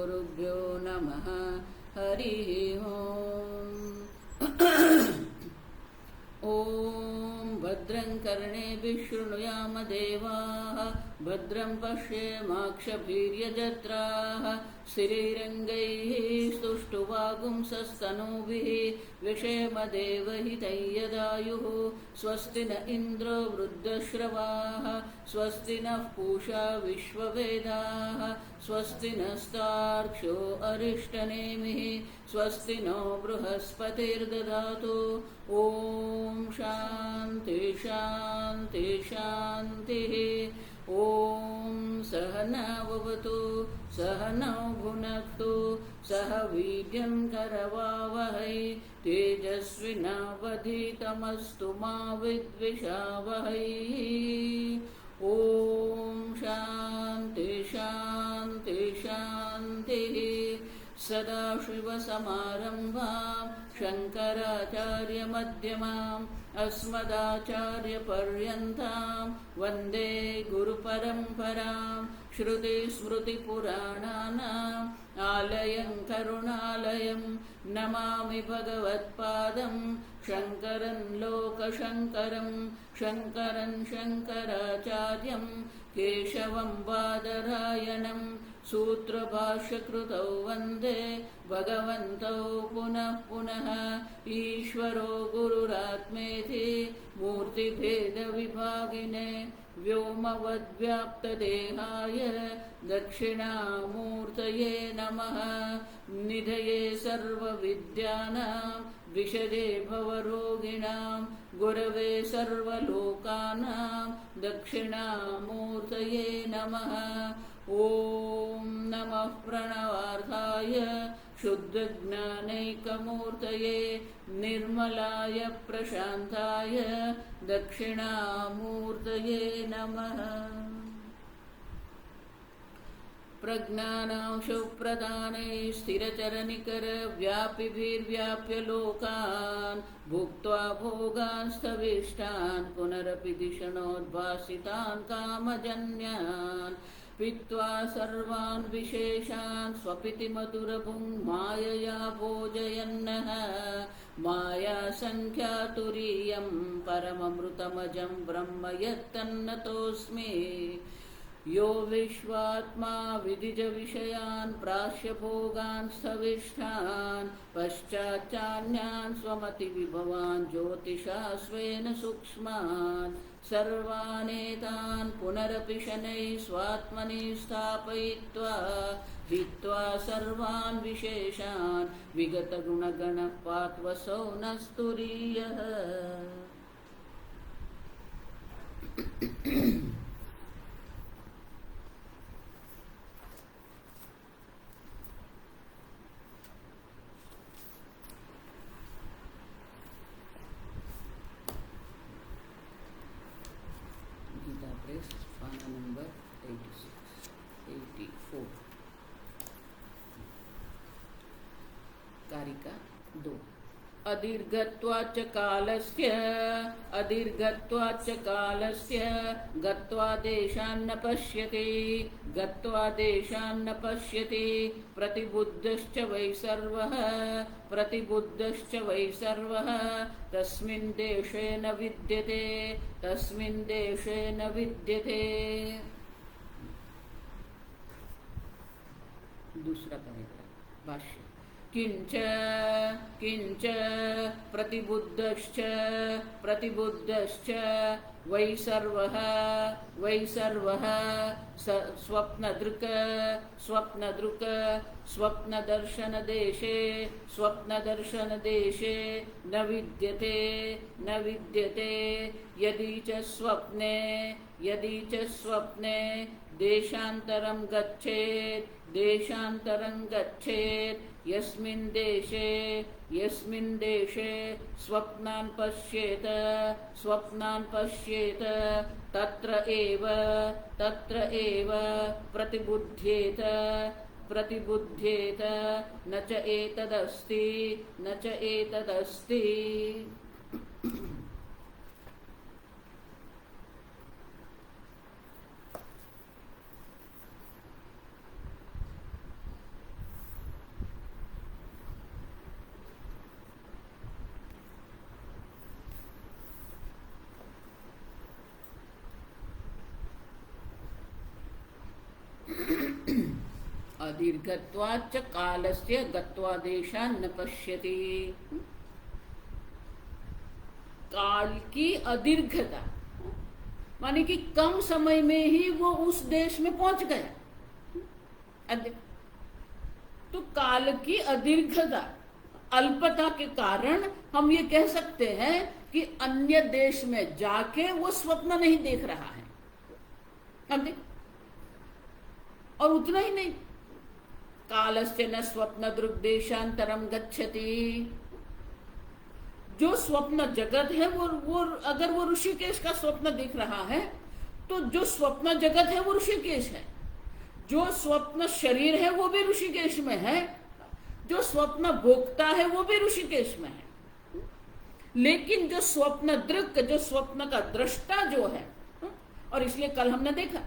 श्रीगुरुभ्यो नमः। हरिः ओम्। ॐ भद्रं कर्णेभिः शृणुयाम देवाः, भद्रं पश्येमाक्षभिर्यजत्राः, स्थिरैरङ्गैः स्तुष्टुवागुंसस्तनूभिः व्यशेम देवहितं यदायुः। स्वस्ति न इन्द्रो वृद्धश्रवाः, स्वस्ति नः पूषा विश्ववेदाः, स्वस्ति नस्तार्क्ष्यो अरिष्टनेमिः, स्वस्ति नो बृहस्पतिर्ददातु। ॐ शान्ति शान्ति शान्तिः। ॐ सहनाववतु सहनौ भुनक्तु सह वीर्यं करवावहै, तेजस्विनावधीतमस्तु मा विद्विषावहै। ॐ शान्ति शान्ति शान्तिः। सदाशिवसमारम्भां शङ्कराचार्यमध्यमाम् अस्मदाचार्यपर्यन्तां वन्दे गुरुपरम्परां। श्रुतिस्मृतिपुराणानाम् आलयं करुणालयं नमामि भगवत्पादं शङ्करं लोकशङ्करं। शङ्करं शङ्कराचार्यं केशवं बादरायणं, सूत्रभाष्यकृतौ वन्दे भगवन्तौ पुनः पुनः। ईश्वरो गुरुरात्मेति मूर्तिभेदविभागिने, व्योमवद्व्याप्तदेहाय दक्षिणामूर्तये नमः। निधये सर्वविद्यानां विशदे भवरोगिणां, गुरवे सर्वलोकानां दक्षिणामूर्तये नमः। ॐ नमः प्रणवार्थाय शुद्धज्ञानैकमूर्तये, निर्मलाय प्रशान्ताय दक्षिणामूर्तये नमः। प्रज्ञानां सुप्रदानै स्थिरचरनिकरव्यापिभिर्व्याप्य लोकान्, भुक्त्वा भोगान् स्थविष्टान् पुनरपि धिषणोद्भासितान् कामजन्यान्, पीत्वा सर्वान् विशेषान् स्वपिति मधुरभुङ् मायया भोजयन्नः। मायासङ्ख्यातुरीयं परममृतमजं ब्रह्म यत्तन्नतोऽस्मि। यो विश्वात्मा विदिजविषयान् प्राश्य भोगान् स्थविष्ठान्, पश्चाच्चान्यान् स्वमतिविभवान् ज्योतिषा स्वेन सूक्ष्मान्, सर्वानेतान् पुनरपि शनैः स्वात्मनि स्थापयित्वा, हित्वा सर्वान् विशेषान् विगतगुणगणपात्वसौ नस्तुरीयः। गीता प्रेस पाना नंबर 84 कारिका 2। अदीर्घत्वाच्च कालस्य गत्वा देशान्न पश्यति प्रतिबुद्धश्च वै सर्वः तस्मिन् देशे न विद्यते। दूसरा पैराग्राफ भाष्य। किंच प्रतिबुद्धश्च वै सर्वः स्वप्नदृक् स्वप्नदर्शनदेशे न विद्यते। यदि च स्वप्ने देशान्तरं गच्छेत् यस्मिन् देशे स्वप्नान् पश्येत तत्र एव प्रतिबुध्येत न च एतदस्ति। अदीर्घत्वाच्च कालस्य गत्वादेशान् न पश्यति। काल की अदीर्घता माने कि कम समय में ही वो उस देश में पहुंच गया। तो काल की अदीर्घता, अल्पता के कारण हम ये कह सकते हैं कि अन्य देश में जाके वो स्वप्न नहीं देख रहा है। हम और उतना ही नहीं, कालस्य न स्वप्न दृग्देशांतरम गच्छति। जो स्वप्न जगत है वो अगर वो ऋषिकेश का स्वप्न देख रहा है तो जो स्वप्न जगत है वो ऋषिकेश है, जो स्वप्न शरीर है वो भी ऋषिकेश में है, जो स्वप्न भोक्ता है वो भी ऋषिकेश में है। लेकिन जो स्वप्न दृक्, जो स्वप्न का दृष्टा जो है, और इसलिए कल हमने देखा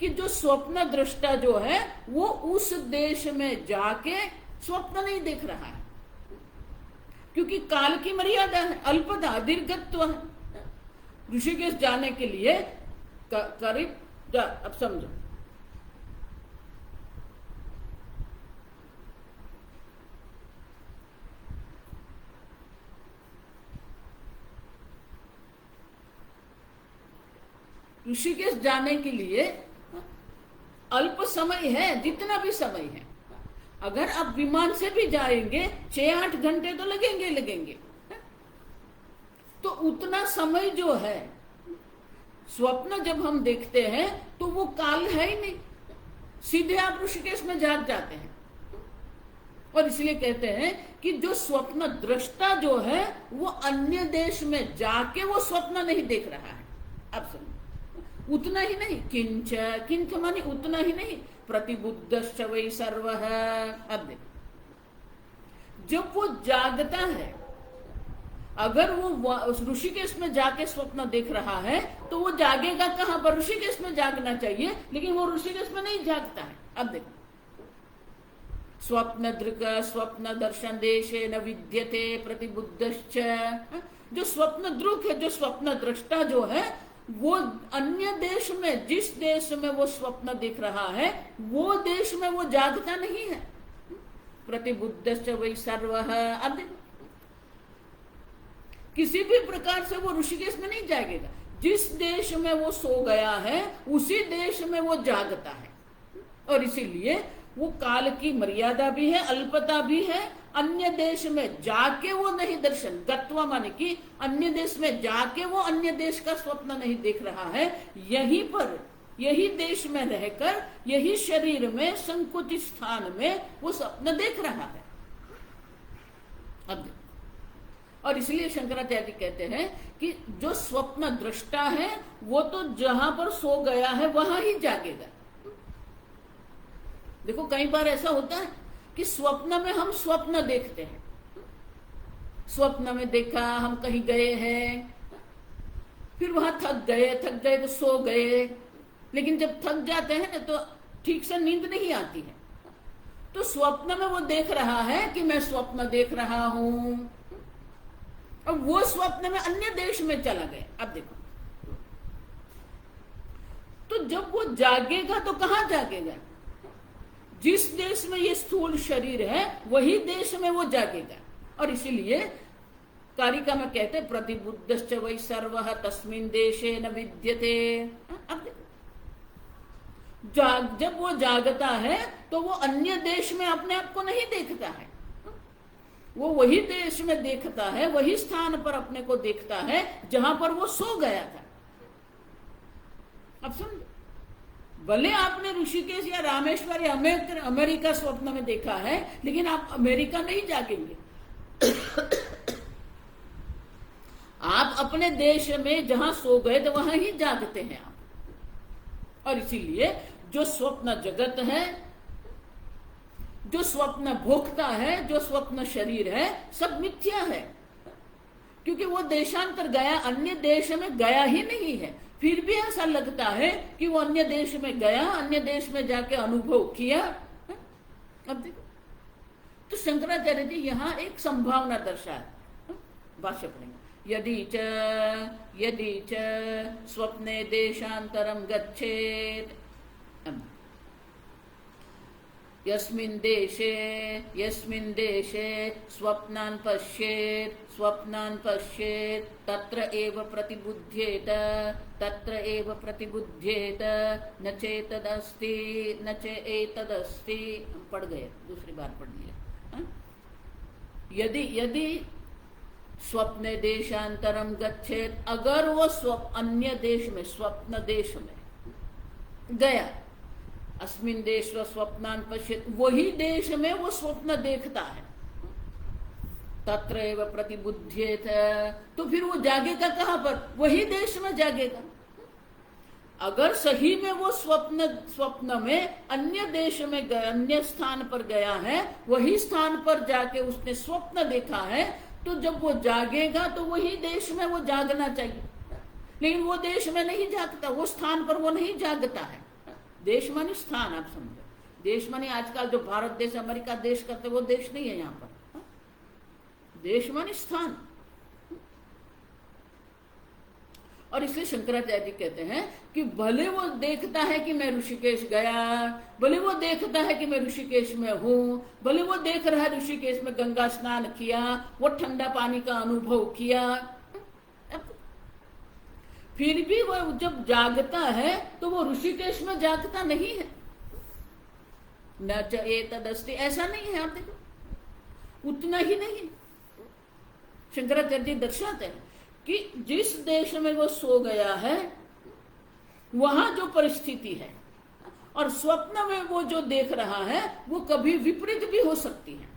कि जो स्वप्न दृष्टा जो है वो उस देश में जाके स्वप्न नहीं देख रहा है, क्योंकि काल की मर्यादा है, अल्पता, दीर्घत्व है। ऋषिकेश जाने के लिए करीब, अब समझो, ऋषिकेश जाने के लिए अल्प समय है, जितना भी समय है। अगर आप विमान से भी जाएंगे 6-8 घंटे तो लगेंगे। तो उतना समय जो है, स्वप्न जब हम देखते हैं तो वो काल है ही नहीं, सीधे आप ऋषिकेश में जाग जाते हैं। और इसलिए कहते हैं कि जो स्वप्न दृष्टा जो है वो अन्य देश में जाके वो स्वप्न नहीं देख रहा है। अब सुनो, उतना ही नहीं, किंच माने उतना ही नहीं, प्रतिबुद्धश्च वै सर्वः। अब जब वो जागता है, अगर वो ऋषिकेश में जाके स्वप्न देख रहा है तो वो जागेगा कहां पर? ऋषिकेश में जागना चाहिए, लेकिन वो ऋषिकेश में नहीं जागता है। अब देखो, स्वप्न दृक् स्वप्न दर्शन देशे न विद्यते प्रतिबुद्धश्च। जो स्वप्न दृक् है, जो स्वप्न दृष्टा जो है, वो अन्य देश में, जिस देश में वो स्वप्न दिख रहा है वो देश में वो जागता नहीं है। प्रतिबुद्धश्च वै सर्वः। अब देखो, किसी भी प्रकार से वो ऋषिकेश में नहीं जागेगा। जिस देश में वो सो गया है उसी देश में वो जागता है। और इसीलिए वो काल की मर्यादा भी है, अल्पता भी है। अन्य देश में जाके वो नहीं दर्शन, गत्वा माने कि अन्य देश में जाके वो अन्य देश का स्वप्न नहीं देख रहा है। यहीं पर, यही देश में रहकर, यही शरीर में, संकुचित स्थान में वो स्वप्न देख रहा है। अब और इसलिए शंकराचार्य कहते हैं कि जो स्वप्न दृष्टा है वो तो जहां पर सो गया है वहां ही जागेगा। देखो, कई बार ऐसा होता है कि स्वप्न में हम स्वप्न देखते हैं, स्वप्न में देखा हम कहीं गए हैं, फिर वहां थक गए तो सो गए। लेकिन जब थक जाते हैं ना तो ठीक से नींद नहीं आती है। तो स्वप्न में वो देख रहा है कि मैं स्वप्न देख रहा हूं, और वो स्वप्न में अन्य देश में चला गया। अब देखो, तो जब वो जागेगा तो कहां जागेगा? जिस देश में ये स्थूल शरीर है वही देश में वो जागेगा। और इसीलिए कारिका में कहते प्रतिबुद्धश्च वै सर्वः तस्मिन् देशे न विद्यते। अब देखो, जब वो जागता है तो वो अन्य देश में अपने आप को नहीं देखता है, वो वही देश में देखता है, वही स्थान पर अपने को देखता है जहां पर वो सो गया था। अब सुन, भले आपने ऋषिकेश या रामेश्वर या अमेरिका स्वप्न में देखा है, लेकिन आप अमेरिका नहीं जागेंगे। आप अपने देश में जहां सो गए तो वहां ही जागते हैं आप। और इसीलिए जो स्वप्न जगत है, जो स्वप्न भोक्ता है, जो स्वप्न शरीर है, सब मिथ्या है। क्योंकि वो देशांतर गया, अन्य देश में गया ही नहीं है। फिर भी ऐसा लगता है कि वो अन्य देश में गया, अन्य देश में जाके अनुभव किया। अब देखो, तो शंकराचार्य जी यहाँ एक संभावना दर्शाए, भाष्य पढ़ेंगे। यदि च स्वप्ने देशांतरम गच्छेत। यस्मिन् देशे स्वप्नान् पश्येत् तत्र एव प्रतिबुध्येत न चेतदस्ति न चेतदस्ति। पढ़ गए, दूसरी बार पढ़ लिया। यदि स्वप्ने देशांतरम गच्छेत, अगर वो अन्य देश में, स्वप्न देश में गया, अस्मिन् देश स्वप्नान् पश्येत्, वही देश में वो स्वप्न देखता है, तत्र एव प्रतिबुध्येत, तो फिर वो जागेगा कहाँ पर? वही देश में जागेगा। अगर सही में वो स्वप्न में अन्य देश में अन्य स्थान पर गया है, वही स्थान पर जाके उसने स्वप्न देखा है, तो जब वो जागेगा तो वही देश में वो जागना चाहिए। लेकिन वो देश में नहीं जागता, वो स्थान पर वो नहीं जागता है। देश माने स्थान, आप समझो। देश माने आजकल जो भारत देश, अमेरिका देश करते, वो देश नहीं है यहाँ पर। देश माने स्थान। और इसलिए शंकराचार्य जी कहते हैं कि भले वो देखता है कि मैं ऋषिकेश गया, भले वो देखता है कि मैं ऋषिकेश में हूँ, भले वो देख रहा है ऋषिकेश में गंगा स्नान किया, वो ठंडा पानी का अनुभव किया, फिर भी वो जब जागता है तो वो ऋषिकेश में जागता नहीं है। न च एतदस्ति, ऐसा नहीं है। आप देखो, उतना ही नहीं। शंकराचार्य जी दर्शाते हैं कि जिस देश में वो सो गया है, वहां जो परिस्थिति है और स्वप्न में वो जो देख रहा है, वो कभी विपरीत भी हो सकती है,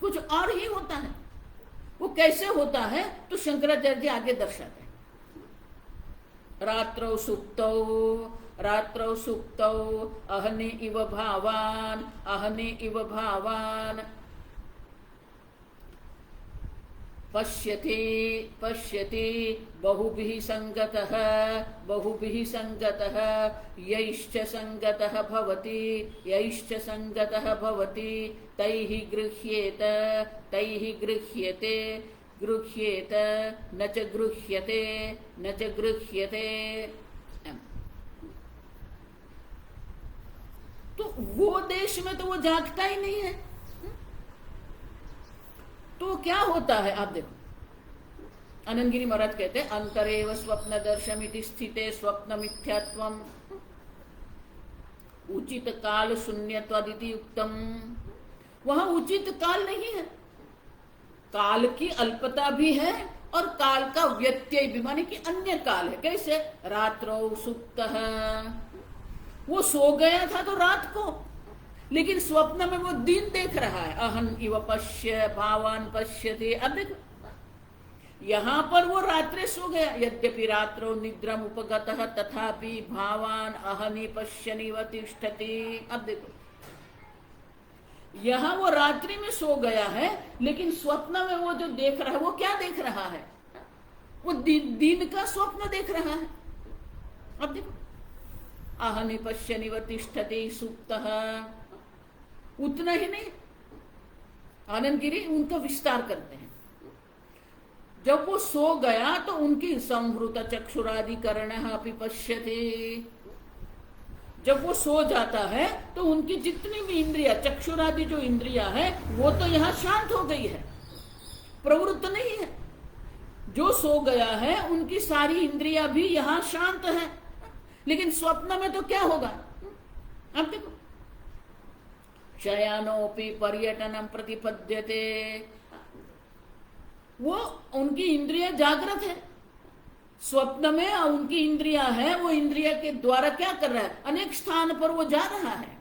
कुछ और ही होता है। वो कैसे होता है तो शंकराचार्य जी आगे दर्शाते हैं। रात्रौ सुप्तौ अहनि इव भावान पश्यति बहुभिः संगतः यैश्च संगतः भवति तैः गृह्येत न च गृह्यते। तो वो देश में तो वो जागता ही नहीं है। तो क्या होता है? आप देखो, आनंदगिरी महाराज कहते हैं, अंतरेव स्वप्न दर्शमिति स्थिते स्वप्न मिथ्यात्वम उचित काल शून्यत्वादिति युक्तम। वहां उचित काल नहीं है, काल की अल्पता भी है और काल का व्यत्यय भी, माने कि अन्य काल है। कैसे? रात्रौ सुप्तः, वो सो गया था तो रात को, लेकिन स्वप्न में वो दिन देख रहा है। अहन इव पश्य भावान पश्यति। अब देखो, यहां पर वो रात्रे सो गया, यद्यपि रात्रो निद्रम उपगतः तथापि भावान अहनि पश्यनिव तिष्ठति। अब देखो, यहां वो रात्रि में सो गया है, लेकिन स्वप्न में वो जो देख रहा है, वो क्या देख रहा है? वो दिन का स्वप्न देख रहा है। अब देखो, अहनि पश्यनिव तिष्ठति सुप्तः। उतना ही नहीं, आनंदगिरी उनका विस्तार करते हैं। जब वो सो गया तो उनकी संहृत चक्षुरादिकरणः अपि पश्यति। जब वो सो जाता है तो उनकी जितनी भी इंद्रिया, चक्षुरादि जो इंद्रिया है, वो तो यहाँ शांत हो गई है, प्रवृत्त नहीं है। जो सो गया है उनकी सारी इंद्रिया भी यहाँ शांत है। लेकिन स्वप्न में तो क्या होगा? अब देखो, शयानोपि पर्यटनम प्रतिपद्यते। वो उनकी इंद्रिया जागृत है, स्वप्न में उनकी इंद्रिया है, वो इंद्रिया के द्वारा क्या कर रहा है? अनेक स्थान पर वो जा रहा है।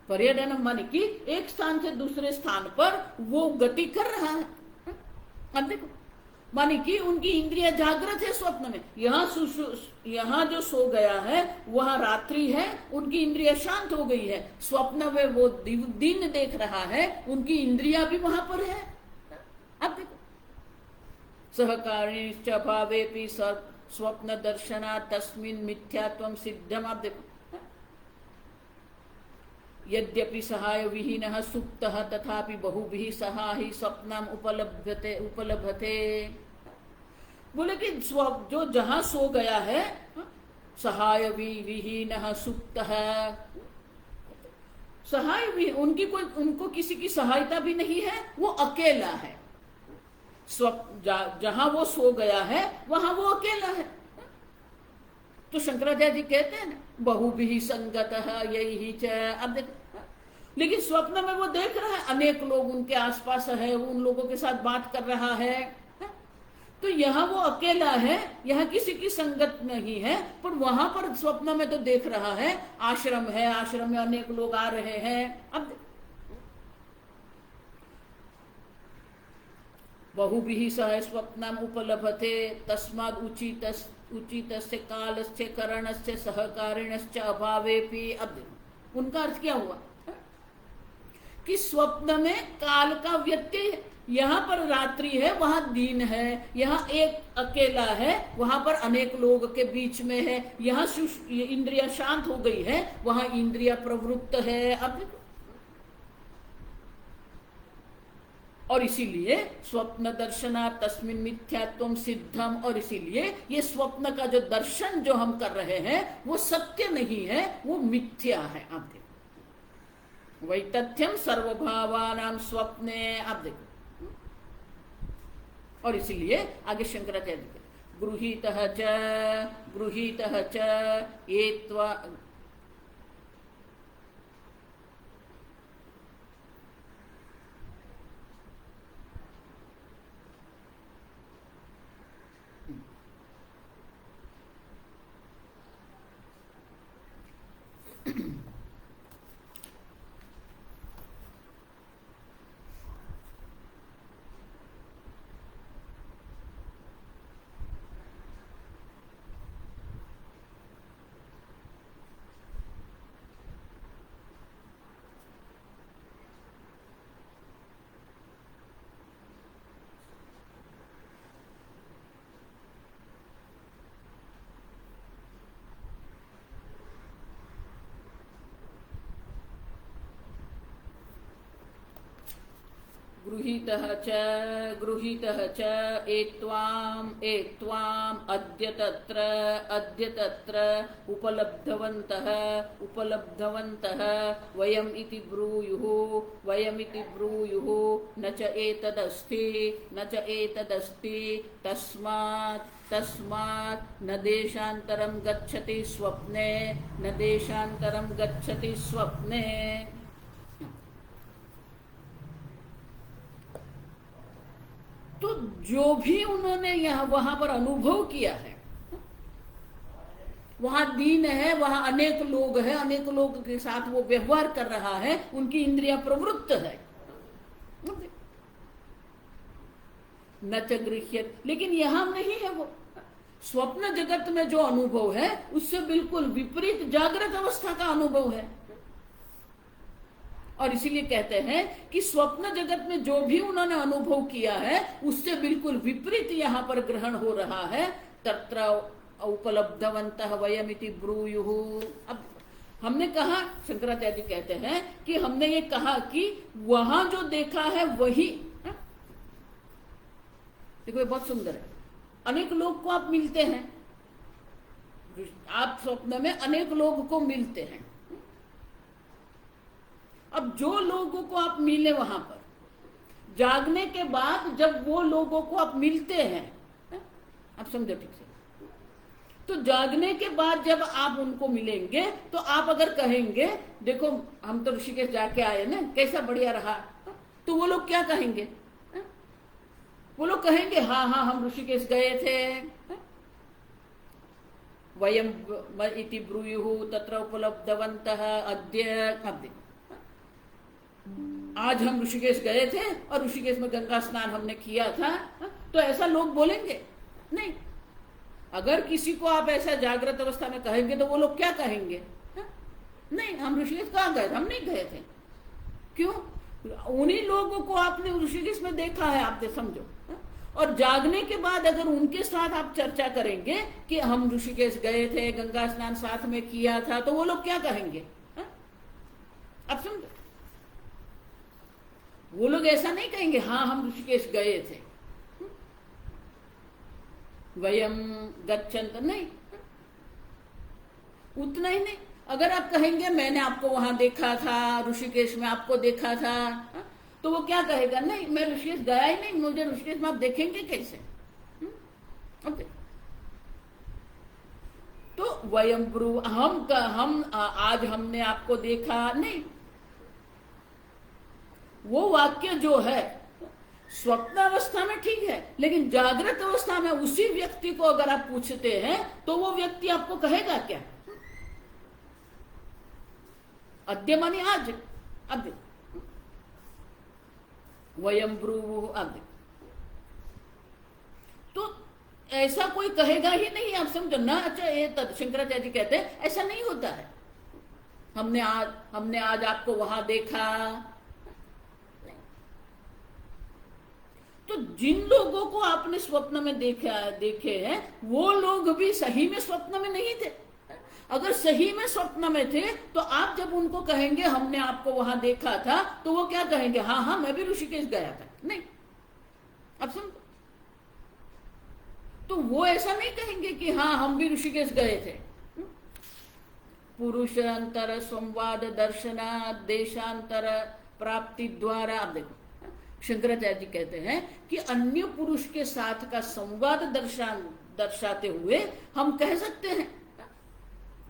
पर्यटन माने कि एक स्थान से दूसरे स्थान पर वो गति कर रहा है। अब देखो, माने कि उनकी इंद्रिया जागृत है स्वप्न में। यहाँ जो सो गया है वहां रात्रि है, उनकी इंद्रिया शांत हो गई है। स्वप्न में वो दिन देख रहा है, उनकी इंद्रिया भी वहां पर है। अब देखो, सहकारिश्च भावेपि स्वप्न दर्शनात् तस्मिन् मिथ्यात्वं सिद्धम्। आप देखो, यद्यपि सहाय विहीनः सुप्तः तथापि बहुभिः सहाहि स्वप्नम् उपलभते। बोले कि जो जहां सो गया है, सहाय विहीनः सुप्तः, सहाय भी, उनकी कोई, उनको किसी की सहायता भी नहीं है, वो अकेला है। जहां वो सो गया है वहां वो अकेला है। तो शंकराचार्य जी कहते हैं ना, बहु भी संगत यही च। अब देख, लेकिन स्वप्न में वो देख रहा है अनेक लोग उनके आसपास है, वो उन लोगों के साथ बात कर रहा है। तो यहाँ वो अकेला है, यहाँ किसी की संगत नहीं है, पर वहां पर स्वप्न में तो देख रहा है आश्रम है, आश्रम में अनेक लोग आ रहे हैं। अब बहुभिः सह स्वप्नम उपलभते तस्माद् उचितस्य कालस्य करणस्य सहकारिणस्य अभावेपि। अब उनका अर्थ क्या हुआ कि स्वप्न में काल का व्यत्यय है, यहाँ पर रात्रि है वहां दिन है, यहाँ एक अकेला है वहां पर अनेक लोग के बीच में है, यहाँ इंद्रिया शांत हो गई है वहां इंद्रिया प्रवृत्त है। अब और इसीलिए स्वप्न दर्शना तस्मिन् मिथ्यात्वम सिद्धम, और इसीलिए ये स्वप्न का जो दर्शन जो हम कर रहे हैं वो सत्य नहीं है, वो मिथ्या है। आप देखो वैतथ्यम सर्वभावानां स्वप्ने। आप देखो, और इसीलिए आगे शंकराचार्य गृहीतः च एत्वा गृहीतः च एत्वाम् अद्य तत्र उपलब्धवन्तः वयम् इति ब्रूयुः न च एतदस्ति तस्मात् न देशान्तरं गच्छति स्वप्ने। तो जो भी उन्होंने यहाँ वहां पर अनुभव किया है, वहां दीन है, वहां अनेक लोग हैं, अनेक लोगों के साथ वो व्यवहार कर रहा है, उनकी इंद्रिया प्रवृत्त है, न च गृह्यत, लेकिन यहां नहीं है। वो स्वप्न जगत में जो अनुभव है उससे बिल्कुल विपरीत जागृत अवस्था का अनुभव है। और इसीलिए कहते हैं कि स्वप्न जगत में जो भी उन्होंने अनुभव किया है उससे बिल्कुल विपरीत यहाँ पर ग्रहण हो रहा है। तत्र उपलब्धवन्तः वयमिति ब्रूयुः। अब हमने कहा, शंकराचार्य जी कहते हैं कि हमने ये कहा कि वहां जो देखा है वही, देखो ये बहुत सुंदर है। अनेक लोग को आप मिलते हैं, आप स्वप्न में अनेक लोग को मिलते हैं। अब जो लोगों को आप मिले वहां पर, जागने के बाद जब वो लोगों को आप मिलते हैं, आप समझो ठीक से, तो जागने के बाद जब आप उनको मिलेंगे तो आप अगर कहेंगे देखो हम तो ऋषिकेश जाके आए ना, कैसा बढ़िया रहा, तो वो लोग क्या कहेंगे? वो लोग कहेंगे हाँ हम ऋषिकेश गए थे, वयम इति ब्रूयुः तत्र उपलब्धवन्तः अद्य। आज हम ऋषिकेश गए थे और ऋषिकेश में गंगा स्नान हमने किया था, तो ऐसा लोग बोलेंगे नहीं। अगर किसी को आप ऐसा जागृत अवस्था में कहेंगे तो वो लोग क्या कहेंगे? नहीं, हम ऋषिकेश कहाँ गए थे, हम नहीं गए थे। क्यों? उन्हीं लोगों को आपने ऋषिकेश में देखा है, आप समझो। और जागने के बाद अगर उनके साथ आप चर्चा करेंगे कि हम ऋषिकेश गए थे, गंगा स्नान साथ में किया था, तो वो लोग क्या कहेंगे? आप समझो, वो लोग ऐसा नहीं कहेंगे हाँ हम ऋषिकेश गए थे, वयम गच्छन्त, नहीं, उतना ही नहीं। अगर आप कहेंगे मैंने आपको वहां देखा था, ऋषिकेश में आपको देखा था, तो वो क्या कहेगा, नहीं मैं ऋषिकेश गया ही नहीं, मुझे ऋषिकेश में आप देखेंगे कैसे? ओके, तो वयम ब्रू, हम आज हमने आपको देखा नहीं, वो वाक्य जो है स्वप्न अवस्था में ठीक है, लेकिन जागृत अवस्था में उसी व्यक्ति को अगर आप पूछते हैं तो वो व्यक्ति आपको कहेगा क्या? अद्य मानी आज, अब वयम ब्रू, अब तो ऐसा कोई कहेगा ही नहीं, आप समझो ना। अच्छा, ये शंकराचार्य जी कहते हैं ऐसा नहीं होता है, हमने आज आपको वहां देखा। तो जिन लोगों को आपने स्वप्न में देखे हैं वो लोग भी सही में स्वप्न में नहीं थे। अगर सही में स्वप्न में थे तो आप जब उनको कहेंगे हमने आपको वहां देखा था, तो वो क्या कहेंगे, हाँ हाँ मैं भी ऋषिकेश गया था। नहीं, अब सुन, तो वो ऐसा नहीं कहेंगे कि हाँ हम भी ऋषिकेश गए थे। पुरुषांतर संवाद दर्शना देशांतर प्राप्ति द्वारा, आप देखो शंकराचार्य जी कहते हैं कि अन्य पुरुष के साथ का संवाद दर्शाते हुए हम कह सकते हैं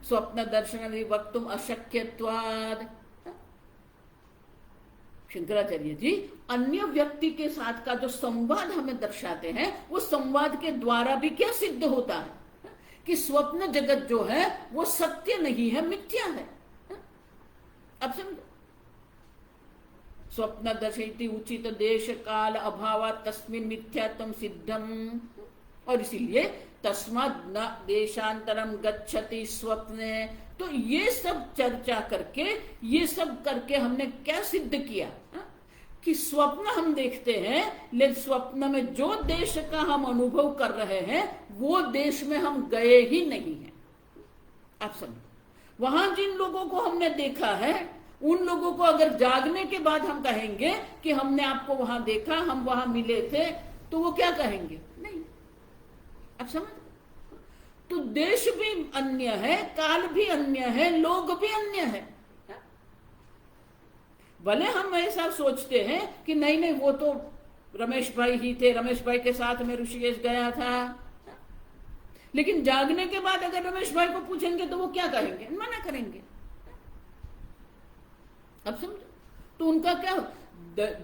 स्वप्न दर्शन विवक्तुम अशक्यत्वाद। शंकराचार्य जी अन्य व्यक्ति के साथ का जो संवाद हमें दर्शाते हैं, वो संवाद के द्वारा भी क्या सिद्ध होता है कि स्वप्न जगत जो है वो सत्य नहीं है, मिथ्या है। अब समझो, स्वप्न दर्शयति उचित देश काल अभाव तस्मिन् मिथ्यात्वं सिद्धम, और इसीलिए तस्माद् न देशांतरम गच्छति स्वप्ने। तो ये सब चर्चा करके, ये सब करके हमने क्या सिद्ध किया कि स्वप्न हम देखते हैं, लेकिन स्वप्न में जो देश का हम अनुभव कर रहे हैं वो देश में हम गए ही नहीं हैं। आप समझो, वहां जिन लोगों को हमने देखा है उन लोगों को अगर जागने के बाद हम कहेंगे कि हमने आपको वहां देखा, हम वहां मिले थे, तो वो क्या कहेंगे, नहीं। अब समझ, तो देश भी अन्य है, काल भी अन्य है, लोग भी अन्य है। भले हम ऐसा सोचते हैं कि नहीं नहीं वो तो रमेश भाई ही थे, रमेश भाई के साथ मैं ऋषिकेश गया था, लेकिन जागने के बाद अगर रमेश भाई को पूछेंगे तो वो क्या कहेंगे, मना करेंगे। अब समझो, तो उनका क्या,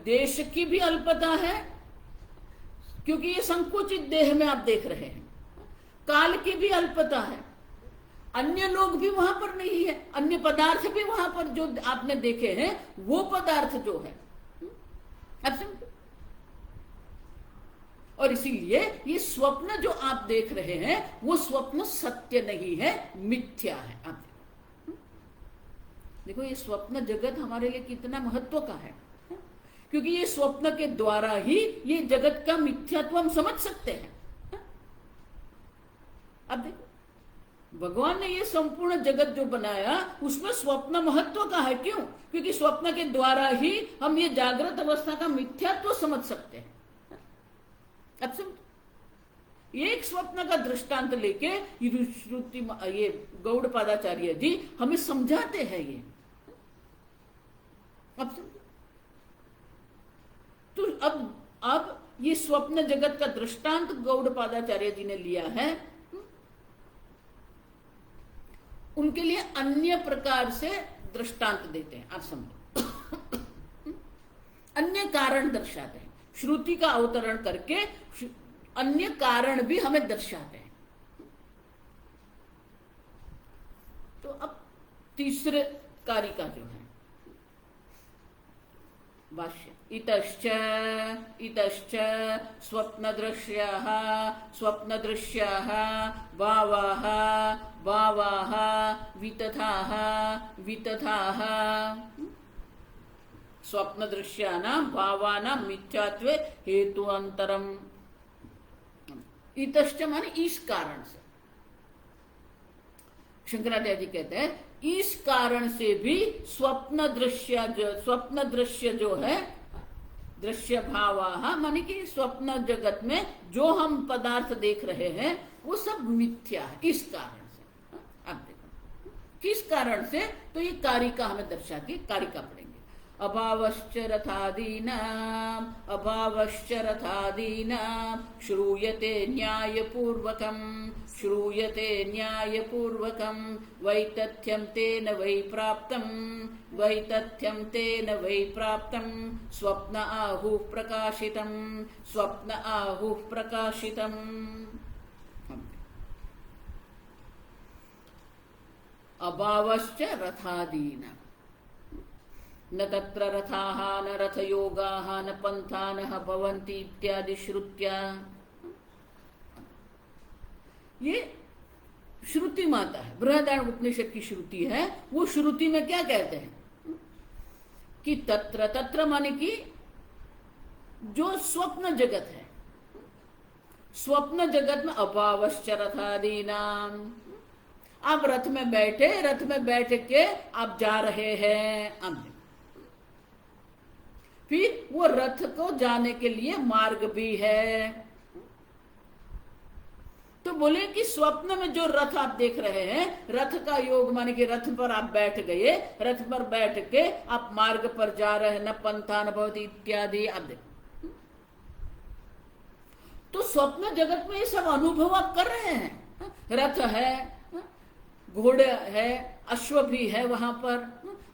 देश की भी अल्पता है क्योंकि ये संकुचित देह में आप देख रहे हैं, काल की भी अल्पता है, अन्य लोग भी वहां पर नहीं है, अन्य पदार्थ भी वहां पर जो आपने देखे हैं वो पदार्थ जो है। अब समझो, और इसीलिए ये स्वप्न जो आप देख रहे हैं वो स्वप्न सत्य नहीं है, मिथ्या है। आप देखो ये स्वप्न जगत हमारे लिए कितना महत्व का है, क्योंकि ये स्वप्न के द्वारा ही ये जगत का मिथ्यात्व हम समझ सकते हैं। अब देखो भगवान ने ये संपूर्ण जगत जो बनाया उसमें स्वप्न महत्व का है। क्यों? क्योंकि स्वप्न के द्वारा ही हम ये जागृत अवस्था का मिथ्यात्व समझ सकते हैं। अब समझ, एक स्वप्न का दृष्टांत लेके श्रुति ये गौड़पादाचार्य जी हमें समझाते हैं ये। अब तो अब ये स्वप्न जगत का दृष्टांत गौड़पादाचार्य जी ने लिया है, उनके लिए अन्य प्रकार से दृष्टांत देते हैं। आप समझो, अन्य कारण दर्शाते हैं, श्रुति का अवतरण करके अन्य कारण भी हमें दर्शाते हैं। तो अब तीसरे कारिका जो है भाष्य, इतश्च स्वप्नदृश्यः स्वप्नदृश्याः भावाः भावाः वितथाः वितथाः। स्वप्नदृश्यानां भावानां मिथ्यात्वे हेतुअंतरम। इतश्च माने इस कारण से, शंकराचार्य जी कहते हैं इस कारण से भी स्वप्न दृश्य जो है, दृश्य भावाः माने कि स्वप्न जगत में जो हम पदार्थ देख रहे हैं वो सब मिथ्या है, इस कारण से। अब देखो किस कारण से? तो ये कारिका हमें दर्शा के कारिका पढ़ेंगे। अभावश्च रथादीनाम् अभावश्च रथादीनाम् श्रूयते न्यायपूर्वकम् श्रूयते न्यायपूर्वकम् वैतथ्यं तेन वै प्राप्तम् वैतथ्यं तेन वै प्राप्तम् स्वप्न आहुः प्रकाशितम् स्वप्न आहुः प्रकाशितम्। अभावश्च रथादीनाम् न तत्र रथाः न रथयोगाः न पंथानः भवन्ति इत्यादि श्रुत्या। ये श्रुति माता है, बृहदारण्यक उपनिषद की श्रुति है। वो श्रुति में क्या कहते हैं कि तत्र तत्र माने कि जो स्वप्न जगत है, स्वप्न जगत में अभावश्च रथादीनाम, आप रथ में बैठे, रथ में बैठ के आप जा रहे हैं, अब फिर वो रथ को जाने के लिए मार्ग भी है। तो बोले कि स्वप्न में जो रथ आप देख रहे हैं, रथ का योग माने कि रथ पर आप बैठ गए, रथ पर बैठ के आप मार्ग पर जा रहे हैं, न पंथा न भवति इत्यादि। आप देखो तो स्वप्न जगत में ये सब अनुभव आप कर रहे हैं। रथ है, घोड़े है, अश्व भी है, वहां पर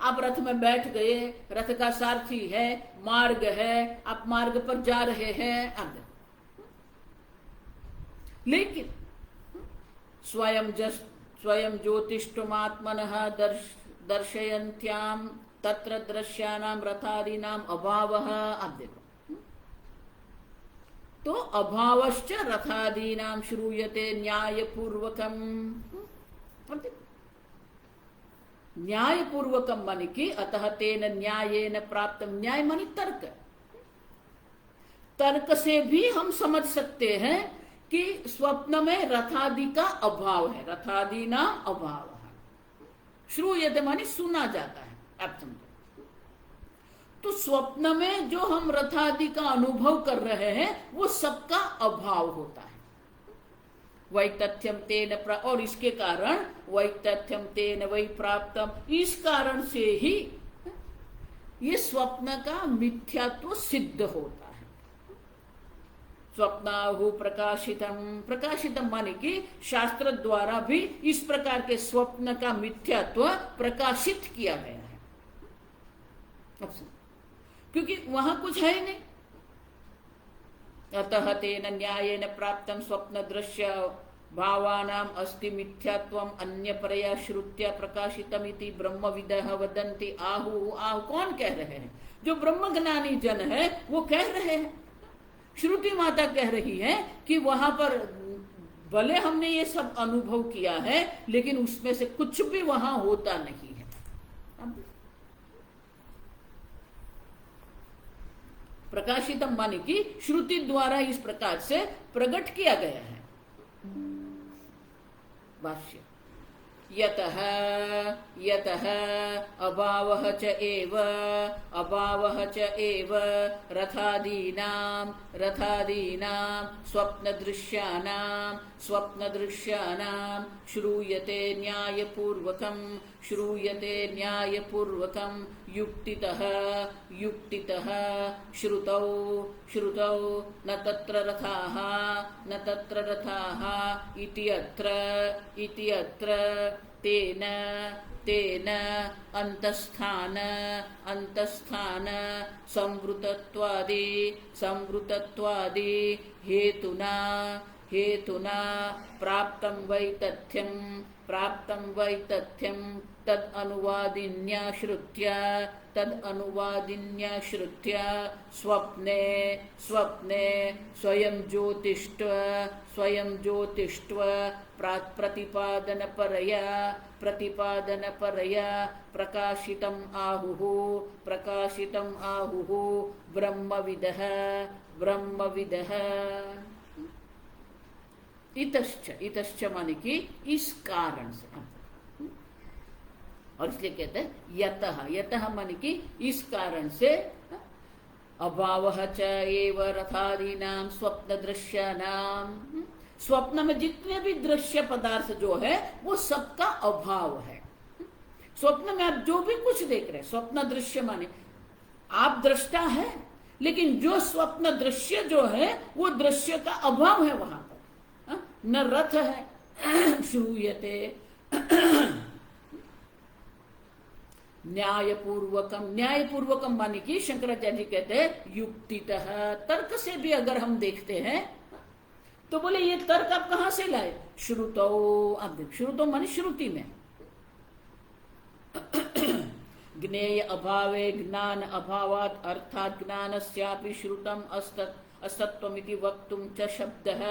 आप रथ में बैठ गए, रथ का सारथी है, मार्ग है, आप मार्ग पर जा रहे हैं। अब लेकिन स्वयं ज्योतिष्ठमात्मनः दर्शयन्त्याम तत्र दृश्यानाम रथादीनाम अभावः। अब देखो तो अभावश्च रथादीनाम श्रूयते न्यायपूर्वकम्। न्यायपूर्वकम माने कि अतः तेन न्यायेन प्राप्तम। न्याय माने तर्क, तर्क से भी हम समझ सकते हैं कि स्वप्न में रथादि का अभाव है, रथादि ना अभाव है। श्रूयते माने सुना जाता है। आप समझो तो स्वप्न में जो हम रथादि का अनुभव कर रहे हैं वो सबका अभाव होता है। वैतथ्यम तेन और इसके कारण वैतथ्यम तेन वै प्राप्तम, इस कारण से ही ये स्वप्न का मिथ्यात्व सिद्ध होता है। स्वप्नाहु प्रकाशितम, प्रकाशितम माने कि शास्त्र द्वारा भी इस प्रकार के स्वप्न का मिथ्यात्व प्रकाशित किया गया है। क्योंकि वहां कुछ है ही नहीं। अतः तेन न्यायेन प्राप्तम स्वप्न दृश्य भावानाम अस्ति मिथ्यात्वम अन्यपरया श्रुत्या प्रकाशितम इति ब्रह्मविदः वदन्ति। आहु आहु कौन कह रहे हैं? जो ब्रह्मज्ञानी जन है वो कह रहे हैं। श्रुति माता कह रही है कि वहां पर भले हमने ये सब अनुभव किया है लेकिन उसमें से कुछ भी वहां होता नहीं है। प्रकाशितम माने कि श्रुति द्वारा इस प्रकार से प्रकट किया गया है। भाष्य यतः यतः अभावः च एव रथादीनां स्वप्नदृश्यानां श्रूयते न्यायपूर्वकं युक्तितः श्रुतौ न तत्र रथाः इति अत्र तेन अंतस्थान संवृतत्वादि हेतुना प्राप्तं वैतथ्यं तद अनुवादिन्या श्रुत्या स्वप्ने स्वयं ज्योतिष्व प्रतिपादनपरया प्रकाशितम् आहुः ब्रह्मविदः। इतश्च माने कि इस कारण से, और इसलिए कहते हैं यतः माने कि इस कारण से अभावः च एव रथादीनां स्वप्नदृश्यानां, स्वप्न में जितने भी दृश्य पदार्थ जो है वो सबका अभाव है। स्वप्न में आप जो भी कुछ देख रहे हैं, स्वप्न दृश्य माने आप दृष्टा है, लेकिन जो स्वप्न दृश्य जो है वो दृश्य का अभाव है वहां पर। न रथ है श्रूयते न्यायपूर्वकम, न्यायपूर्वकम माने कि शंकराचार्य जी कहते हैं युक्तितः, तर्क से भी अगर हम देखते हैं तो बोले ये तर्क आप कहां से लाए? श्रुतो, आप देख श्रुतो माने श्रुति में ज्ञेय अभावे ज्ञान अभावात अर्थात ज्ञानस्यापि श्रुतम असत्वमिति वक्तुम च शब्दः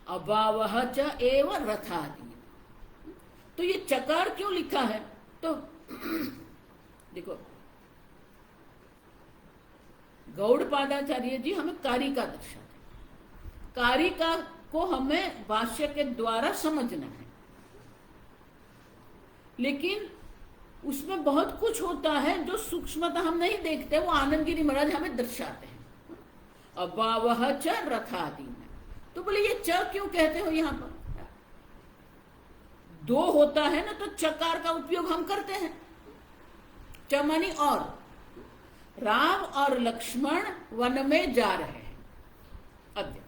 अभावः च एव रथादि। तो ये चकार क्यों लिखा है? तो देखो गौड़पादाचार्य जी हमें कारिका दर्शाते, कारिका को हमें भाष्य के द्वारा समझना है, लेकिन उसमें बहुत कुछ होता है जो सूक्ष्मता हम नहीं देखते, वो आनंद गिरी महाराज हमें दर्शाते हैं। अभावः च रथादि में, तो बोले ये च क्यों कहते हो? यहां पर दो होता है ना, तो चकार का उपयोग हम करते हैं। च मानी और, राम और लक्ष्मण वन में जा रहे हैं अद्य,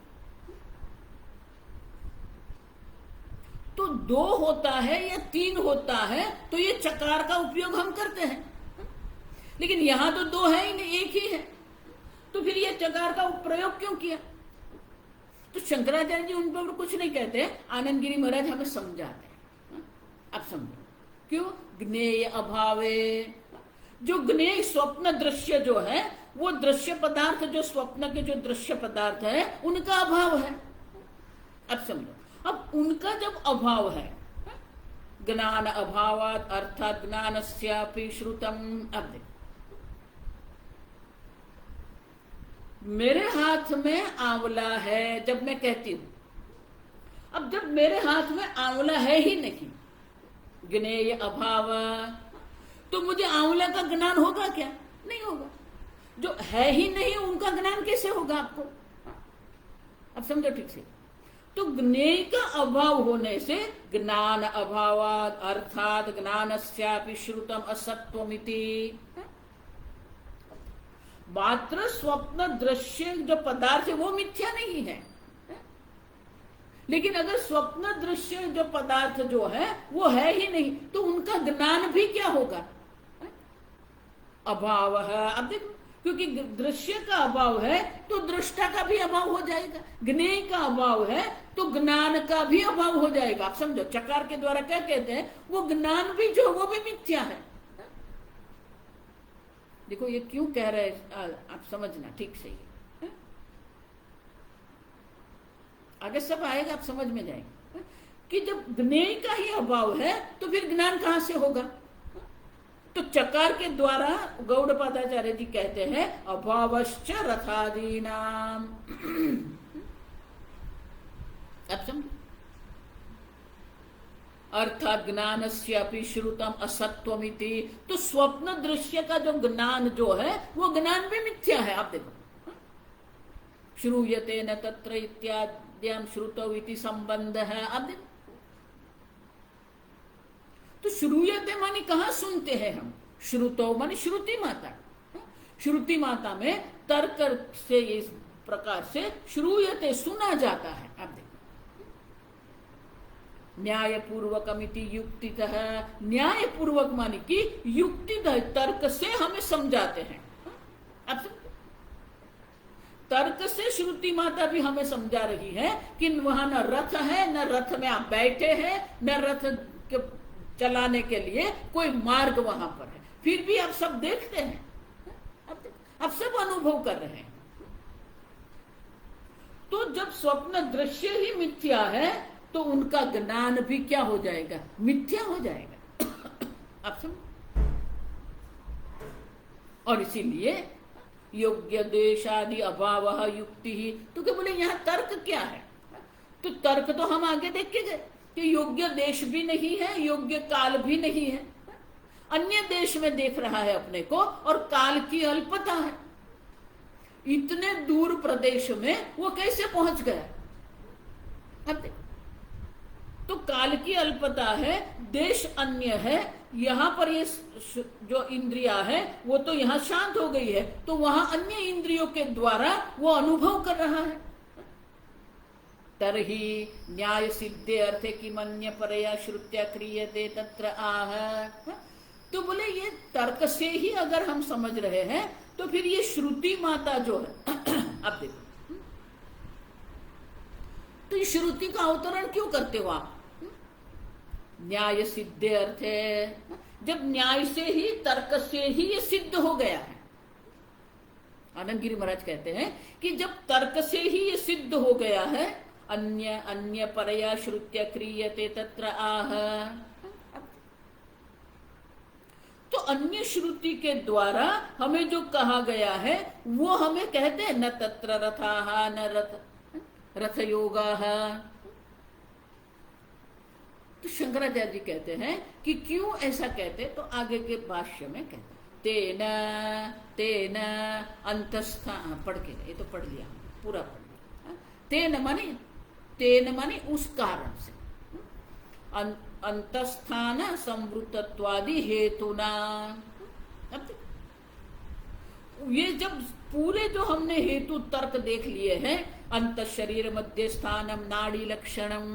तो दो होता है या तीन होता है तो ये चकार का उपयोग हम करते हैं, लेकिन यहां तो दो है ही नहीं, एक ही है, तो फिर ये चकार का प्रयोग क्यों किया? तो शंकराचार्य जी उन पर कुछ नहीं कहते, आनंद गिरी महाराज हमें समझाते हैं। अब समझो क्यों? ज्ञेय अभावे, जो ज्ञेय स्वप्न दृश्य जो है वो दृश्य पदार्थ, जो स्वप्न के जो दृश्य पदार्थ है उनका अभाव है। अब समझो, अब उनका जब अभाव है, ज्ञान अभावात अर्थात ज्ञानस्यापि श्रुतम। अब देखो मेरे हाथ में आंवला है जब मैं कहती हूं, अब जब मेरे हाथ में आंवला है ही नहीं, ज्ञेय अभाव, तो मुझे आंवला का ज्ञान होगा क्या? नहीं होगा। जो है ही नहीं उनका ज्ञान कैसे होगा आपको? अब समझो ठीक से, तो ज्ञेय का अभाव होने से ज्ञान अभावात अर्थात ज्ञानस्यापि श्रुतम असत्वमिति, मात्र स्वप्न दृश्य जो पदार्थ है वो मिथ्या नहीं है, लेकिन अगर स्वप्न दृश्य जो पदार्थ जो है वो है ही नहीं तो उनका ज्ञान भी क्या होगा? अभाव है। अब देखो, क्योंकि दृश्य का अभाव है तो दृष्टा का भी अभाव हो जाएगा, ज्ञेय का अभाव है तो ज्ञान का भी अभाव हो जाएगा। आप समझो, चकार के द्वारा क्या कहते हैं? वो ज्ञान भी जो वो भी मिथ्या है। देखो ये क्यों कह रहे हैं, आप समझना ठीक से, आगे सब आएगा, आप समझ में जाएंगे कि जब ज्ञेय का ही अभाव है तो फिर ज्ञान कहां से होगा? तो चकार के द्वारा गौड़पादाचार्य जी कहते हैं अभावश्च रथादीनाम। अब समझो, अर्थात ज्ञानस्यापि श्रुतम असत्वमिति, तो स्वप्न दृश्य का जो ज्ञान जो है वो ज्ञान भी मिथ्या है। आप देखो, श्रूयते न तत्र इत्याद्याम श्रुतौ इति संबंध है। अब देखो, तो श्रूयते माने कहां सुनते हैं हम? श्रुतौ माने श्रुति माता, श्रुति माता में तर्क से इस प्रकार से श्रूयते सुना जाता है। अब देखो, न्याय पूर्वकमिति युक्तितः, न्याय पूर्वक माने कि युक्तितः तर्क से हमें समझाते हैं। अब तर्क से श्रुति माता भी हमें समझा रही है कि वहां न रथ है, न रथ में आप बैठे हैं, न रथ के चलाने के लिए कोई मार्ग वहां पर है, फिर भी आप सब देखते हैं, आप सब अनुभव कर रहे हैं। तो जब स्वप्न दृश्य ही मिथ्या है तो उनका ज्ञान भी क्या हो जाएगा? मिथ्या हो जाएगा। आप समझ, और इसीलिए योग्य देशादि अभाव युक्ति ही, तो क्या बोले यहां तर्क क्या है? तो तर्क तो हम आगे देख के गए कि योग्य देश भी नहीं है, योग्य काल भी नहीं है, अन्य देश में देख रहा है अपने को, और काल की अल्पता है। इतने दूर प्रदेश में वो कैसे पहुंच गया? अब तो काल की अल्पता है, देश अन्य है, यहां पर ये जो इंद्रिया है वो तो यहां शांत हो गई है, तो वहां अन्य इंद्रियों के द्वारा वो अनुभव कर रहा है। तरही न्याय सिद्धे अर्थे कि मन्य परया श्रुत्या क्रियते तत्र आह। तो बोले ये तर्क से ही अगर हम समझ रहे हैं तो फिर ये श्रुति माता जो है अब देखो, तो इस श्रुति का अवतरण क्यों करते हो आप? न्याय सिद्धे अर्थे, जब न्याय से ही तर्क से ही ये सिद्ध हो गया है। आनंद गिरी महाराज कहते हैं कि जब तर्क से ही ये सिद्ध हो गया है, अन्य अन्य परया श्रुत्या क्रियते तत्र आह, तो अन्य श्रुति के द्वारा हमें जो कहा गया है वो हमें कहते हैं न तत्र रथाः न रथ योगाः। तो शंकराचार्य जी कहते हैं कि क्यों ऐसा कहते, तो आगे के भाष्य में कहते तेन तेन अंतस्थान, पढ़ के ये तो पढ़ लिया पूरा पढ़ लिया। तेन माने उस कारण से, अंतस्थान संवृतत्वादि हेतुना। ये जब पूरे जो हमने हेतु तर्क देख लिए हैं, अंत शरीर मध्य स्थानम नाड़ी लक्षणम,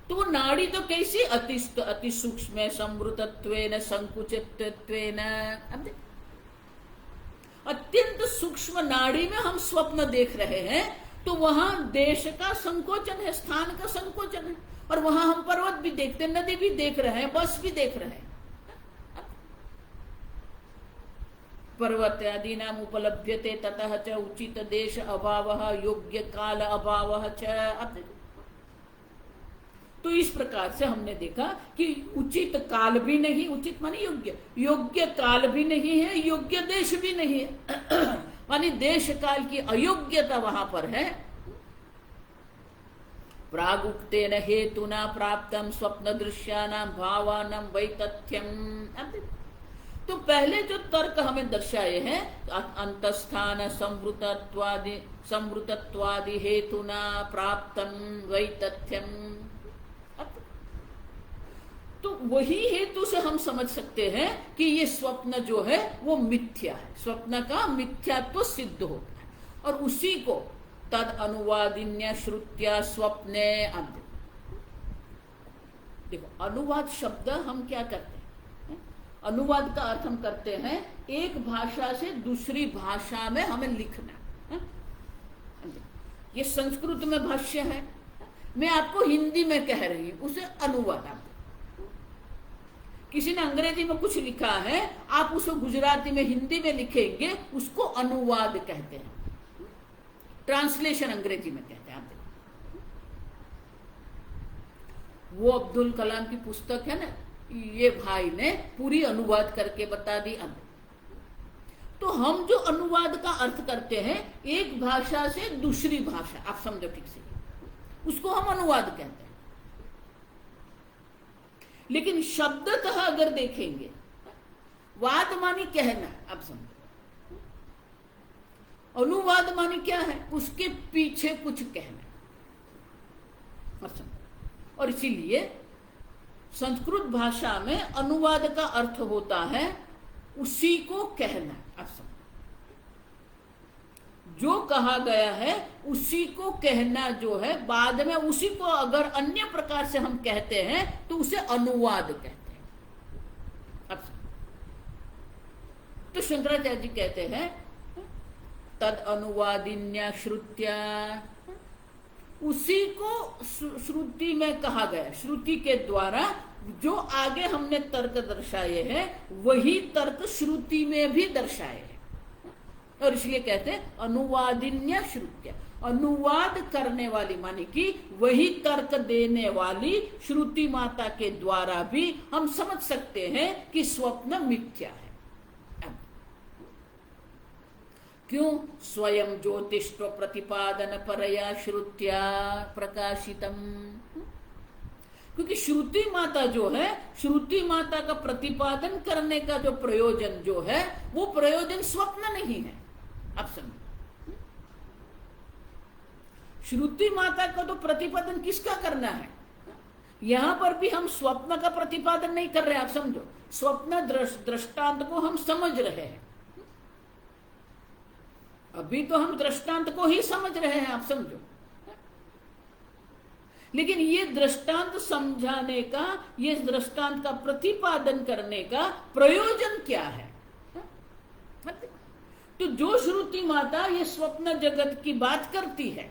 तो वो नाड़ी तो कैसी अति सूक्ष्म संवृतत्वेन संकुचितत्वेन, अत्यंत सूक्ष्म नाड़ी में हम स्वप्न देख रहे हैं, तो वहां देश का संकोचन है, स्थान का संकोचन है, और वहां हम पर्वत भी देखते हैं, नदी भी देख रहे हैं, बस भी देख रहे हैं। पर्वत आदि नाम उपलभ्यते ततः च उचित देश अभावः योग्य काल अभावः च। अब देखो, तो इस प्रकार से हमने देखा कि उचित काल भी नहीं, उचित माने योग्य, योग्य काल भी नहीं है, योग्य देश भी नहीं है माने देश काल की अयोग्यता वहां पर है। प्रागुक्तेन हेतुना प्राप्तम स्वप्न दृश्यानां भावानां वैतथ्यम। तो पहले जो तर्क हमें दर्शाए हैं, अंतस्थान संवृतत्वादि हेतुना प्राप्तम वैतथ्यम, तो वही हेतु से हम समझ सकते हैं कि ये स्वप्न जो है वो मिथ्या है, स्वप्न का मिथ्यात्व सिद्ध होता है, और उसी को तद अनुवादिन्य श्रुत्या स्वप्ने। अब देखो अनुवाद शब्द हम क्या करते हैं, अनुवाद का अर्थ हम करते हैं एक भाषा से दूसरी भाषा में हमें लिखना। ये संस्कृत में भाष्य है, मैं आपको हिंदी में कह रही हूं, उसे अनुवाद। किसी ने अंग्रेजी में कुछ लिखा है, आप उसको गुजराती में हिंदी में लिखेंगे, उसको अनुवाद कहते हैं, ट्रांसलेशन अंग्रेजी में कहते हैं। आप देखो, वो अब्दुल कलाम की पुस्तक है ना, ये भाई ने पूरी अनुवाद करके बता दी। तो हम जो अनुवाद का अर्थ करते हैं एक भाषा से दूसरी भाषा, आप समझो ठीक से, उसको हम अनुवाद कहते हैं। लेकिन शब्दतः अगर देखेंगे, वाद मानी कहना, अब समझो, अनुवाद मानी क्या है, उसके पीछे कुछ कहना, अब समझो। और इसीलिए संस्कृत भाषा में अनुवाद का अर्थ होता है उसी को कहना। अब समझो, जो कहा गया है उसी को कहना जो है, बाद में उसी को अगर अन्य प्रकार से हम कहते हैं तो उसे अनुवाद कहते हैं। अब तो शंकराचार्य जी कहते हैं तद अनुवादिन्या श्रुत्या, उसी को श्रुति में कहा गया, श्रुति के द्वारा जो आगे हमने तर्क दर्शाए हैं वही तर्क श्रुति में भी दर्शाए हैं, और इसलिए कहते हैं अनुवादिन्य श्रुत्या, अनुवाद करने वाली माने कि वही तर्क देने वाली श्रुति माता के द्वारा भी हम समझ सकते हैं कि स्वप्न मिथ्या है। क्यों? स्वयं ज्योतिष्व प्रतिपादन परया श्रुत्या प्रकाशितम, क्योंकि श्रुति माता जो है, श्रुति माता का प्रतिपादन करने का जो प्रयोजन जो है वो प्रयोजन स्वप्न नहीं है। अब समझो, श्रुति माता का तो प्रतिपादन किसका करना है? यहां पर भी हम स्वप्न का प्रतिपादन नहीं कर रहे, आप समझो। स्वप्न दृष्टांत को हम समझ रहे हैं, अभी तो हम दृष्टांत को ही समझ रहे हैं, आप समझो। लेकिन ये दृष्टांत समझाने का, ये दृष्टांत का प्रतिपादन करने का प्रयोजन क्या है? तो जो श्रुति माता ये स्वप्न जगत की बात करती है,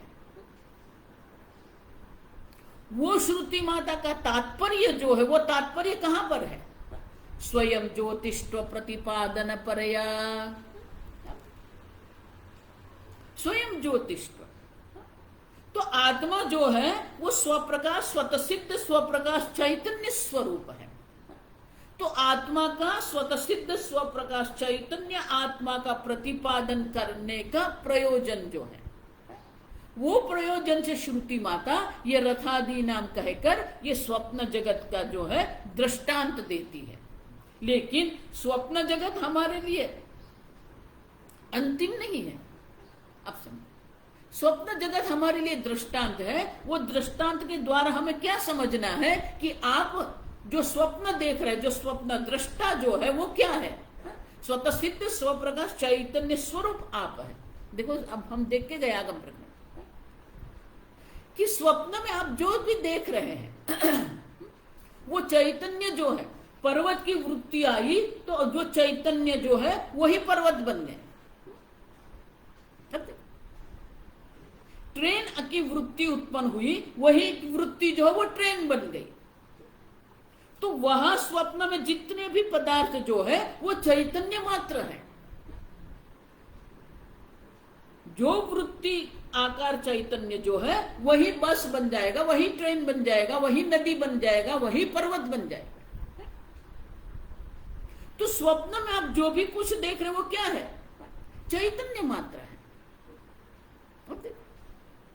वो श्रुति माता का तात्पर्य जो है, वो तात्पर्य कहां पर है? स्वयं ज्योतिष्व प्रतिपादन परया, स्वयं ज्योतिष्व। तो आत्मा जो है वो स्वप्रकाश, स्वतः सिद्ध स्वप्रकाश चैतन्य स्वरूप है। तो आत्मा का स्वतः सिद्ध स्वप्रकाश चैतन्य आत्मा का प्रतिपादन करने का प्रयोजन जो है, वो प्रयोजन से श्रुति माता ये रथादि नाम कहकर ये स्वप्न जगत का जो है दृष्टांत देती है। लेकिन स्वप्न जगत हमारे लिए अंतिम नहीं है, आप समझ। स्वप्न जगत हमारे लिए दृष्टांत है। वो दृष्टांत के द्वारा हमें क्या समझना है कि आप जो स्वप्न देख रहे हैं, जो स्वप्न दृष्टा जो है वो क्या है? स्वतः सिद्ध स्वप्रकाश चैतन्य स्वरूप आप है। देखो अब हम देख के गए आगम प्रकरण कि स्वप्न में आप जो भी देख रहे हैं वो चैतन्य जो है, पर्वत की वृत्ति आई तो जो चैतन्य जो है वही पर्वत बन गए। ट्रेन की वृत्ति उत्पन्न हुई, वही वृत्ति जो है वो ट्रेन बन गई। तो वहां स्वप्न में जितने भी पदार्थ जो है वो चैतन्य मात्र है। जो वृत्ति आकार चैतन्य जो है वही बस बन जाएगा, वही ट्रेन बन जाएगा, वही नदी बन जाएगा, वही पर्वत बन जाएगा। तो स्वप्न में आप जो भी कुछ देख रहे हो वो क्या है? चैतन्य मात्र है।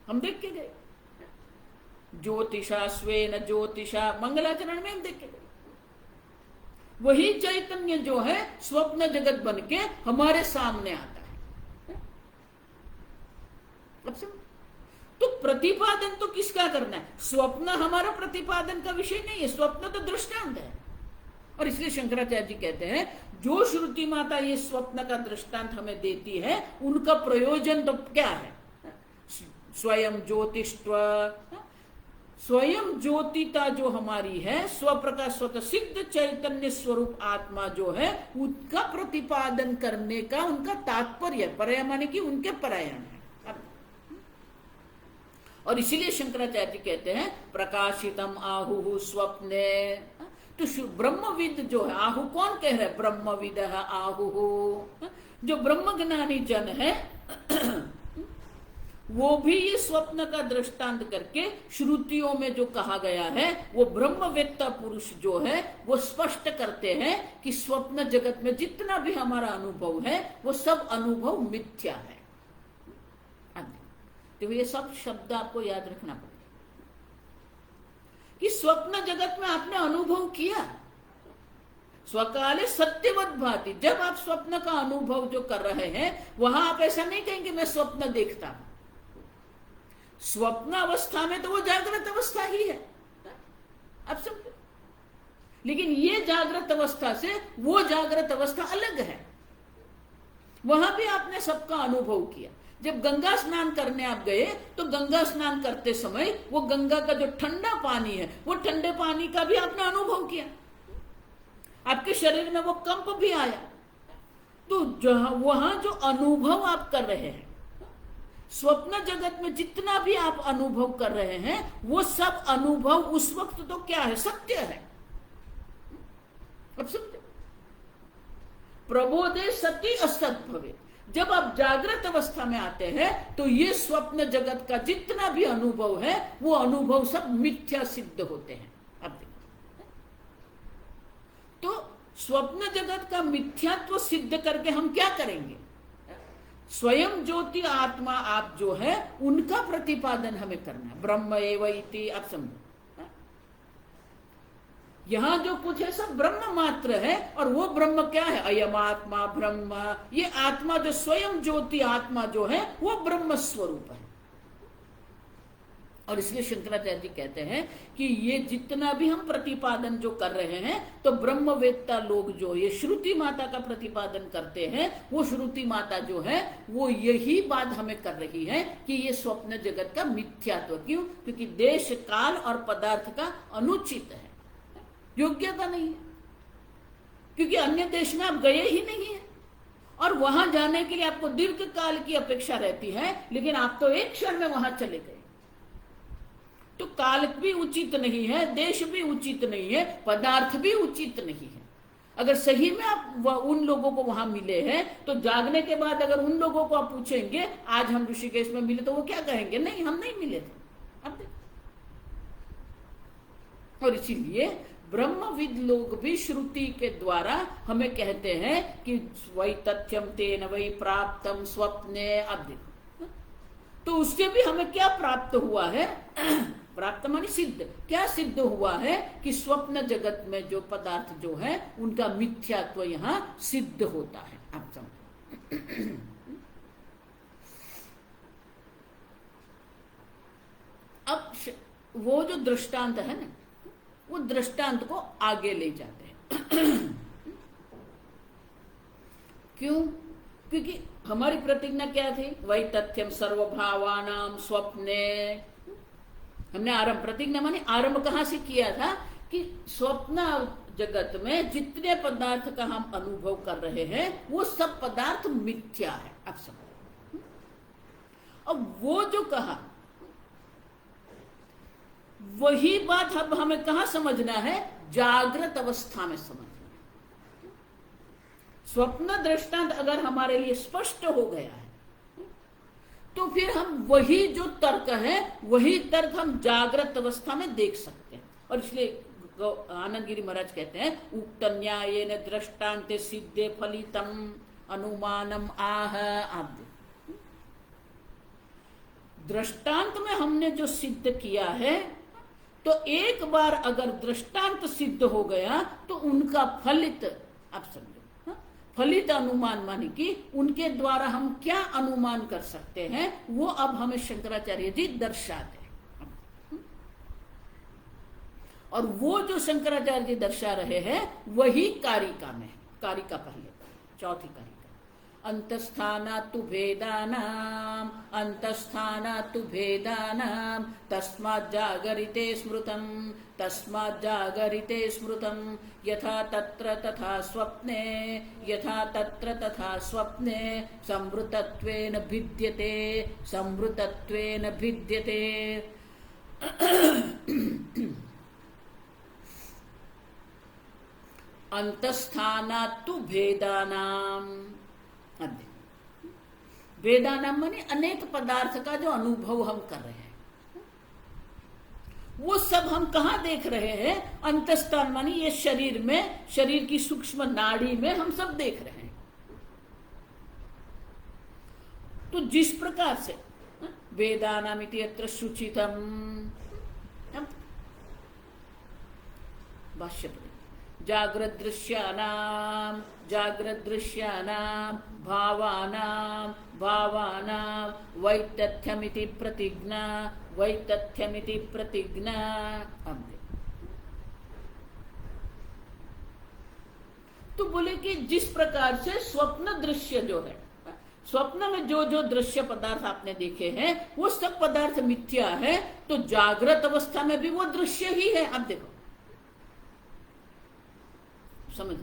हम देख के गए ज्योतिषा स्वेन ज्योतिषा, मंगलाचरण में हम देख के गए वही चैतन्य जो है स्वप्न जगत बन के हमारे सामने आता है। अब समझ। तो प्रतिपादन तो किसका करना है? स्वप्न हमारा प्रतिपादन का विषय नहीं है, स्वप्न तो दृष्टांत है। और इसलिए शंकराचार्य जी कहते हैं जो श्रुति माता ये स्वप्न का दृष्टांत हमें देती है उनका प्रयोजन तो क्या है? स्वयं ज्योतिष्व, स्वयं ज्योतिता जो हमारी है, स्वप्रकाश स्वतः सिद्ध चैतन्य स्वरूप आत्मा जो है उसका प्रतिपादन करने का उनका तात्पर्य, पर्याय माने कि उनके परायण है। और इसीलिए शंकराचार्य जी कहते हैं प्रकाशितम आहु स्वप्ने। तो ब्रह्मविद जो है, आहु कौन कह रहे? ब्रह्मविद आहु, जो ब्रह्मज्ञानी जन है वो भी ये स्वप्न का दृष्टांत करके श्रुतियों में जो कहा गया है वो ब्रह्मवेत्ता पुरुष जो है वो स्पष्ट करते हैं कि स्वप्न जगत में जितना भी हमारा अनुभव है वो सब अनुभव मिथ्या है। तो ये सब शब्द आपको याद रखना पड़ेगा कि स्वप्न जगत में आपने अनुभव किया, स्वकाले सत्यवत भाति। जब आप स्वप्न का अनुभव जो कर रहे हैं वहां आप ऐसा नहीं कहेंगे मैं स्वप्न देखता हूं। स्वप्न अवस्था में तो वो जागृत अवस्था ही है, अब समझो। लेकिन ये जागृत अवस्था से वो जागृत अवस्था अलग है। वहां भी आपने सबका अनुभव किया। जब गंगा स्नान करने आप गए तो गंगा स्नान करते समय वो गंगा का जो ठंडा पानी है वो ठंडे पानी का भी आपने अनुभव किया, आपके शरीर में वो कंप भी आया। तो वहां जो अनुभव आप कर रहे हैं, स्वप्न जगत में जितना भी आप अनुभव कर रहे हैं वो सब अनुभव उस वक्त तो क्या है? सत्य है। अब समझो, प्रबोधे सती असत भवे। जब आप जागृत अवस्था में आते हैं तो ये स्वप्न जगत का जितना भी अनुभव है वो अनुभव सब मिथ्या सिद्ध होते हैं। अब देखो, तो स्वप्न जगत का मिथ्यात्व सिद्ध करके हम क्या करेंगे? स्वयं ज्योति आत्मा आप जो है उनका प्रतिपादन हमें करना है। ब्रह्म एव इति। आप समझो, यहां जो कुछ है सब ब्रह्म मात्र है। और वो ब्रह्म क्या है? अयम आत्मा ब्रह्म। ये आत्मा जो स्वयं ज्योति आत्मा जो है वो ब्रह्म स्वरूप है। और इसलिए शंकराचार्य जी कहते हैं कि ये जितना भी हम प्रतिपादन जो कर रहे हैं, तो ब्रह्मवेत्ता लोग जो ये श्रुति माता का प्रतिपादन करते हैं, वो श्रुति माता जो है वो यही बात हमें कर रही है कि ये स्वप्न जगत का मिथ्यात्व। क्यों? क्योंकि देश काल और पदार्थ का अनुचित है, योग्यता नहीं है, क्योंकि अन्य देश में आप गए ही नहीं है और वहां जाने के लिए आपको दीर्घ काल की अपेक्षा रहती है, लेकिन आप तो एक क्षण में वहां चले गए। तो काल भी उचित नहीं है, देश भी उचित नहीं है, पदार्थ भी उचित नहीं है। अगर सही में आप उन लोगों को वहां मिले हैं, तो जागने के बाद अगर उन लोगों को आप पूछेंगे आज हम ऋषिकेश में मिले, तो वो क्या कहेंगे? नहीं, हम नहीं मिले थे। अब और इसीलिए ब्रह्मविद लोग भी श्रुति के द्वारा हमें कहते हैं कि वही तथ्यम तेन वही प्राप्तम स्वप्ने। अब देखो, तो उससे भी हमें क्या प्राप्त हुआ है? प्राप्त मानी सिद्ध। क्या सिद्ध हुआ है? कि स्वप्न जगत में जो पदार्थ जो है उनका मिथ्यात्व यहां सिद्ध होता है। आप समझो। अब वो जो दृष्टांत है ना, वो दृष्टांत को आगे ले जाते हैं। क्यों? क्योंकि हमारी प्रतिज्ञा क्या थी? वही तथ्यम सर्वभावानाम स्वप्ने। हमने आरंभ, प्रतिज्ञा माने आरंभ कहां से किया था? कि स्वप्न जगत में जितने पदार्थ का हम अनुभव कर रहे हैं वो सब पदार्थ मिथ्या है। अब समझो। अब वो जो कहा, वही बात अब हमें कहां समझना है? जागृत अवस्था में समझना है। स्वप्न दृष्टांत अगर हमारे लिए स्पष्ट हो गया है, तो फिर हम वही जो तर्क है, वही तर्क हम जागृत अवस्था में देख सकते हैं। और इसलिए आनंद गिरी महाराज कहते हैं, उक्त न्यायेन दृष्टान्ते सिद्धे फलितम अनुमानम आह। आप दृष्टांत में हमने जो सिद्ध किया है, तो एक बार अगर दृष्टांत सिद्ध हो गया तो उनका फलित, आप समझो, फलित अनुमान माने कि उनके द्वारा हम क्या अनुमान कर सकते हैं, वो अब हमें शंकराचार्य जी दर्शाते हैं। और वो जो शंकराचार्य जी दर्शा रहे हैं वही कारिका में, कारिका पहले चौथी कारिका, अंतस्थानातु भेदानाम, अंतस्थानातु भेदानाम, तस्मात् जागरिते स्मृतम, तस्मात् जागरिते स्मृतम, यथा तत्र तथा स्वप्ने, यथा तत्र तथा स्वप्ने, संवृतत्वेन भिद्यते, संवृतत्वेन भिद्यते। अंतस्थानातु भेदानाम, वेदानाम माने अनेक पदार्थ का जो अनुभव हम कर रहे हैं, वो सब हम कहां देख रहे हैं? अंतस्थान माने ये शरीर में, शरीर की सूक्ष्म नाड़ी में हम सब देख रहे हैं। तो जिस प्रकार से वेदानामिति यत्र शुचितम, भाष्य जागृत दृश्यानाम, जागृत दृश्यानाम, भावानाम, भावानाम वैतथ्यमिति प्रतिज्ञा, वैतथ्यमिति प्रतिज्ञा। तो बोले कि जिस प्रकार से स्वप्न दृश्य जो है, स्वप्न में जो जो दृश्य पदार्थ आपने देखे हैं वो सब पदार्थ मिथ्या है, तो जागृत अवस्था में भी वो दृश्य ही है। अब देखो, समझ,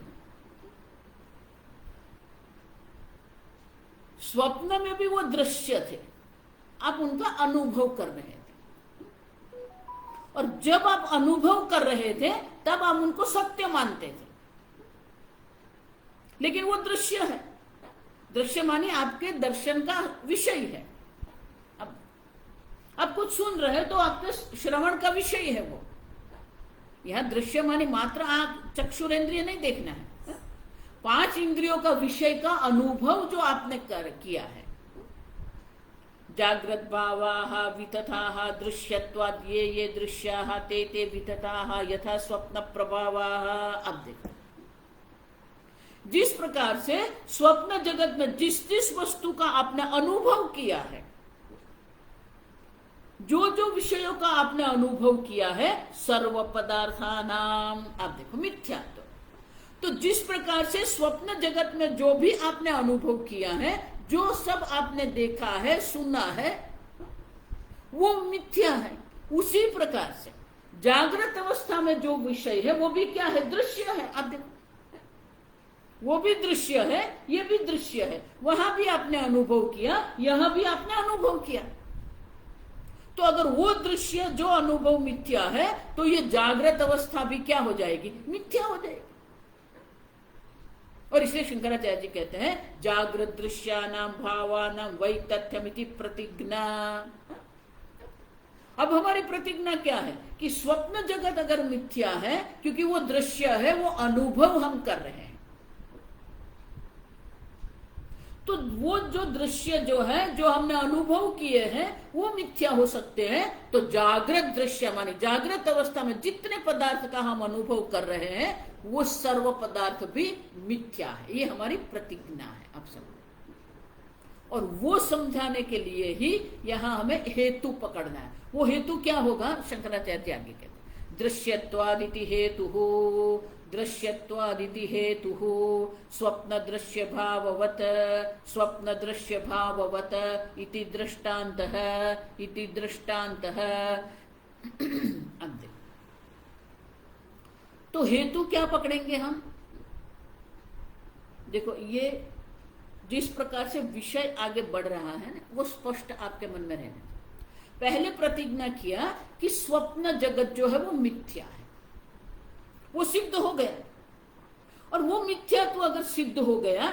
स्वप्न में भी वो दृश्य थे, आप उनका अनुभव कर रहे थे, और जब आप अनुभव कर रहे थे तब आप उनको सत्य मानते थे, लेकिन वो दृश्य है। दृश्य माने आपके दर्शन का विषय है। अब आप कुछ सुन रहे तो आपके श्रवण का विषय है वो। यहां दृश्य माने मात्र आंख चक्षुरेंद्रिय नहीं देखना है, 5 इंद्रियों का विषय का अनुभव जो आपने किया है। जागृत भावाः वितथाः दृश्यत्वात् ये दृश्याः ते वितथाः यथा स्वप्न प्रभावाः। अब देखो, जिस प्रकार से स्वप्न जगत में जिस जिस वस्तु का आपने अनुभव किया है, जो जो विषयों का आपने अनुभव किया है, सर्व पदार्थानाम, आप देखो मिथ्यात्व। तो जिस प्रकार से स्वप्न जगत में जो भी आपने अनुभव किया है, जो सब आपने देखा है, सुना है, वो मिथ्या है। उसी प्रकार से जागृत अवस्था में जो विषय है वो भी क्या है? दृश्य है। आप देखो, वो भी दृश्य है, ये भी दृश्य है। वहां भी आपने अनुभव किया, यहां भी आपने अनुभव किया। तो अगर वो दृश्य जो अनुभव मिथ्या है, तो ये जागृत अवस्था भी क्या हो जाएगी? मिथ्या हो जाएगी। और इसलिए शंकराचार्य जी कहते हैं जागृत दृश्यानाम भावानाम वैतथ्यमिति प्रतिज्ञा। अब हमारी प्रतिज्ञा क्या है कि स्वप्न जगत अगर मिथ्या है, क्योंकि वो दृश्य है, वो अनुभव हम कर रहे हैं, तो वो जो दृश्य जो है, जो हमने अनुभव किए हैं, वो मिथ्या हो सकते हैं। तो जागृत दृश्य माने जागृत अवस्था में जितने पदार्थ का हम अनुभव कर रहे हैं, वो सर्व पदार्थ भी मिथ्या है। ये हमारी प्रतिज्ञा है, आप समझो। और वो समझाने के लिए ही यहां हमें हेतु पकड़ना है। वो हेतु क्या होगा? शंकराचार्य आगे कहते हैं दृश्यत्वादिति हेतु हो, दृश्यत्वादिति हेतु हो स्वप्न दृश्य भाववत, स्वप्न दृश्य भाववत इति दृष्टान्तः, इति दृष्टान्तः। तो हेतु क्या पकड़ेंगे हम? देखो, ये जिस प्रकार से विषय आगे बढ़ रहा है ना, वो स्पष्ट आपके मन में रहना। पहले प्रतिज्ञा किया कि स्वप्न जगत जो है वो मिथ्या है, वो सिद्ध हो गया। और वो मिथ्या तो अगर सिद्ध हो गया,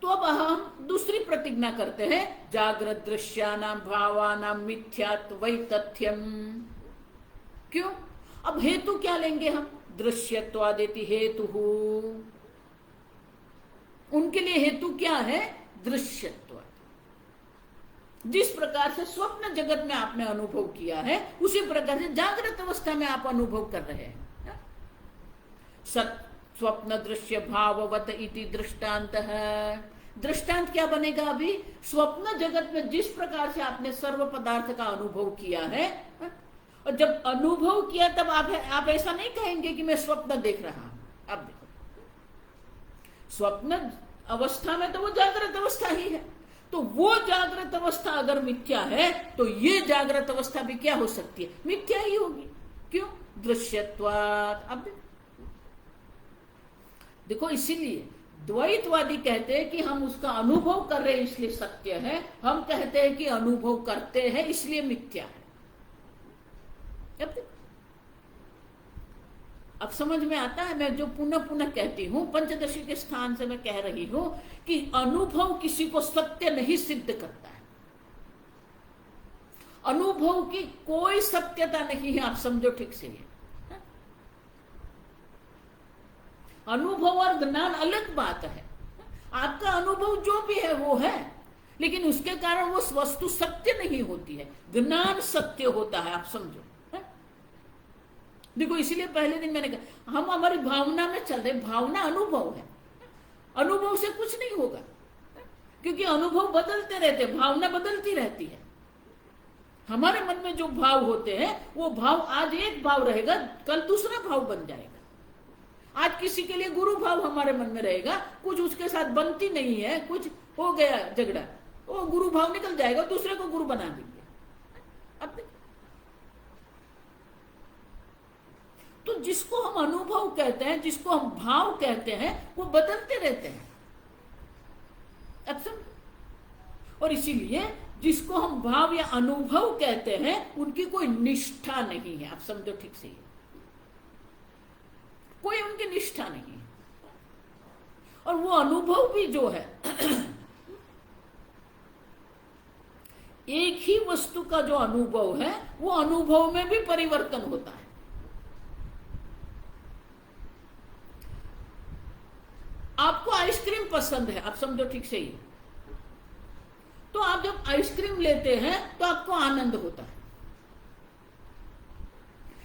तो अब हम दूसरी प्रतिज्ञा करते हैं जागृत दृश्यानाम भावानाम मिथ्यात्व वैतथ्यम। क्यों? अब हेतु क्या लेंगे हम? दृश्यत्वादिति हेतु हो। उनके लिए हेतु क्या है? दृश्यत्व। जिस प्रकार से स्वप्न जगत में आपने अनुभव किया है, उसी प्रकार से जागृत अवस्था में आप अनुभव कर रहे हैं। स्वप्न दृश्य भाववत इति दृष्टांत है। दृष्टांत क्या बनेगा? अभी स्वप्न जगत में जिस प्रकार से आपने सर्व पदार्थ का अनुभव किया है, और जब अनुभव किया तब आप ऐसा नहीं कहेंगे कि मैं स्वप्न देख रहा हूं। अब देखो, स्वप्न अवस्था में तो वो जागृत अवस्था ही है। तो वो जागृत अवस्था अगर मिथ्या है, तो ये जागृत अवस्था भी क्या हो सकती है? मिथ्या ही होगी। क्यों? दृश्यत्वात्। अब देखो, इसीलिए द्वैतवादी कहते हैं कि हम उसका अनुभव कर रहे हैं इसलिए सत्य है, हम कहते हैं कि अनुभव करते हैं इसलिए मिथ्या है। अब समझ में आता है? मैं जो पुनः पुनः कहती हूं, पंचदशी के स्थान से मैं कह रही हूं कि अनुभव किसी को सत्य नहीं सिद्ध करता है। अनुभव की कोई सत्यता नहीं है, आप समझो ठीक से। ये अनुभव और ज्ञान अलग बात है। आपका अनुभव जो भी है वो है, लेकिन उसके कारण वो वस्तु सत्य नहीं होती है। ज्ञान सत्य होता है, आप समझो। देखो, इसीलिए पहले दिन मैंने कहा हम हमारी भावना में चल रहे। भावना अनुभव है, अनुभव से कुछ नहीं होगा, क्योंकि अनुभव बदलते रहते, भावना बदलती रहती है। हमारे मन में जो भाव होते हैं, वो भाव आज एक भाव रहेगा, कल दूसरा भाव बन जाएगा। आज किसी के लिए गुरु भाव हमारे मन में रहेगा, कुछ उसके साथ बनती नहीं है, कुछ हो गया झगड़ा, वो गुरु भाव निकल जाएगा, दूसरे को गुरु बना देंगे। अब तो जिसको हम अनुभव कहते हैं, जिसको हम भाव कहते हैं, वो बदलते रहते हैं। अब और इसीलिए जिसको हम भाव या अनुभव कहते हैं, उनकी कोई निष्ठा नहीं है। आप समझो ठीक से, कोई उनकी निष्ठा नहीं है। और वो अनुभव भी जो है एक ही वस्तु का जो अनुभव है, वो अनुभव में भी परिवर्तन होता है। आपको आइसक्रीम पसंद है, आप समझो ठीक से ही, तो आप जब आइसक्रीम लेते हैं तो आपको आनंद होता है।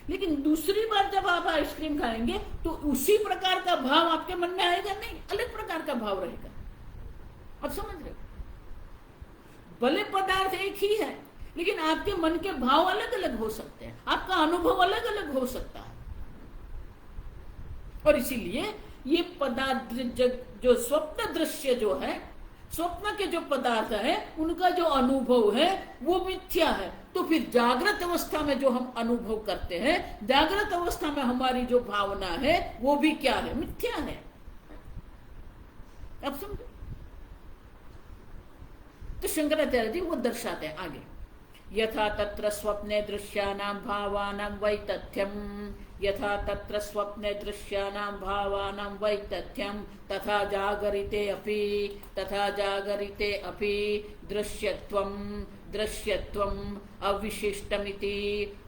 लेकिन दूसरी बार जब आप आइसक्रीम खाएंगे तो उसी प्रकार का भाव आपके मन में आएगा नहीं, अलग प्रकार का भाव रहेगा। आप समझ रहे हो? भले पदार्थ एक ही है, लेकिन आपके मन के भाव अलग अलग हो सकते हैं, आपका अनुभव अलग अलग हो सकता है। और इसीलिए ये पदार्थ जो स्वप्न दृश्य जो है, स्वप्न के जो पदार्थ है उनका जो अनुभव है वो मिथ्या है। तो फिर जागृत अवस्था में जो हम अनुभव करते हैं, जागृत अवस्था में हमारी जो भावना है वो भी क्या है? मिथ्या है। अब समझो। तो शंकराचार्य जी वो दर्शाते हैं आगे, यथा तत्र स्वप्ने दृश्यानां भावानां वैतथ्यं, यथा तत्र स्वप्ने दृश्यानां भावानां वैतथ्यं तथा जागरिते अपि दृश्यत्वं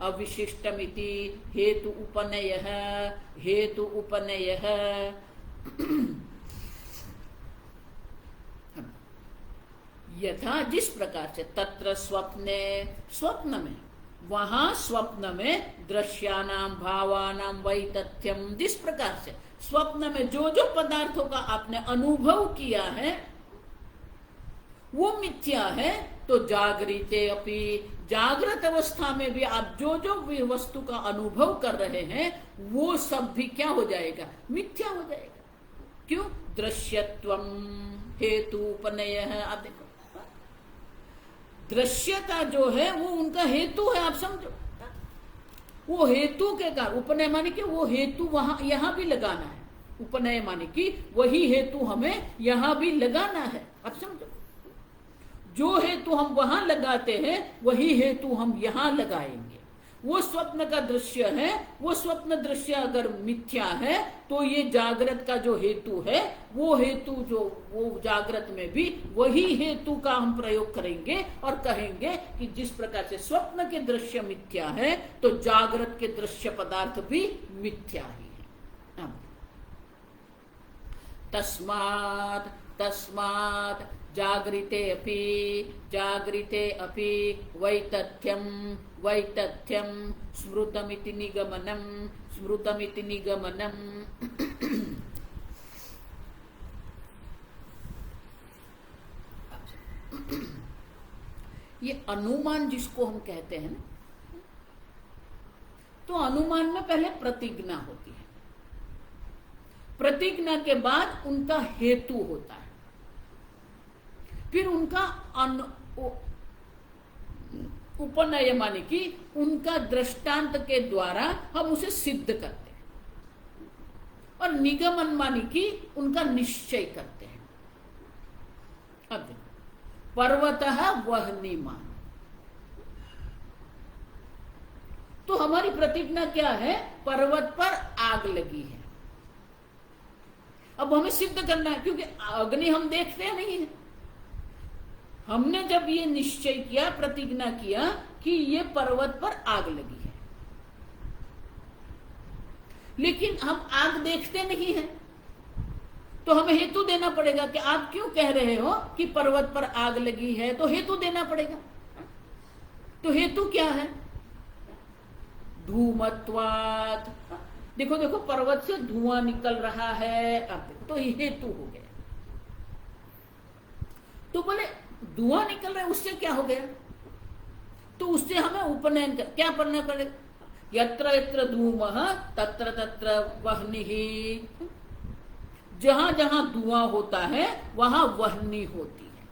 अविशिष्टमिति हेतु उपनयः यथा जिस प्रकार से तत्र स्वप्ने, स्वप्न में, वहां स्वप्न में दृश्यानां भावानां वैतथ्यम, जिस प्रकार से स्वप्न में जो जो पदार्थों का आपने अनुभव किया है वो मिथ्या है, तो जागृते अपि, जागृत अवस्था में भी आप जो जो वस्तु का अनुभव कर रहे हैं वो सब भी क्या हो जाएगा? मिथ्या हो जाएगा। क्यों? दृश्यत्वम हेतु उपनय है। आप देखो, दृश्यता जो है वो उनका हेतु है, आप समझो। वो हेतु के कारण, उपनय माने कि वो हेतु वहां यहां भी लगाना है। उपनय माने कि वही हेतु हमें यहां भी लगाना है, आप समझो। जो हेतु हम वहां लगाते हैं वही हेतु हम यहां लगाएंगे। वो स्वप्न का दृश्य है, वो स्वप्न दृश्य अगर मिथ्या है तो ये जागृत का जो हेतु है वो हेतु जो वो जागृत में भी वही हेतु का हम प्रयोग करेंगे और कहेंगे कि जिस प्रकार से स्वप्न के दृश्य मिथ्या है तो जागृत के दृश्य पदार्थ भी मिथ्या ही है। तस्मात् जागृते अपि वैतथ्यम स्मृतमिति निगमनम। ये अनुमान जिसको हम कहते हैं ना, तो अनुमान में पहले प्रतिज्ञा होती है, प्रतिज्ञा के बाद उनका हेतु होता है, फिर उनका उपनय माने कि उनका दृष्टांत के द्वारा हम उसे सिद्ध करते हैं, और निगमन माने कि उनका निश्चय करते हैं। अब देखो, पर्वतः वह्निमान, तो हमारी प्रतिज्ञा क्या है? पर्वत पर आग लगी है। अब हमें सिद्ध करना है, क्योंकि अग्नि हम देखते नहीं है। हमने जब ये निश्चय किया, प्रतिज्ञा किया कि ये पर्वत पर आग लगी है, लेकिन हम आग देखते नहीं है, तो हमें हेतु देना पड़ेगा कि आप क्यों कह रहे हो कि पर्वत पर आग लगी है, तो हेतु देना पड़ेगा। तो हेतु क्या है? धूमत्वात्। देखो देखो, पर्वत से धुआं निकल रहा है, अब देखो, तो ये हेतु हो गया। तो बोले धुआं निकल रहा है, उससे क्या हो गया? तो उससे हमें उपनयन क्या पढ़ना पड़ेगा? यत्र यत्र धूमः तत्र तत्र वह्निः। जहां जहां धुआं होता है वहां वह्नि होती है।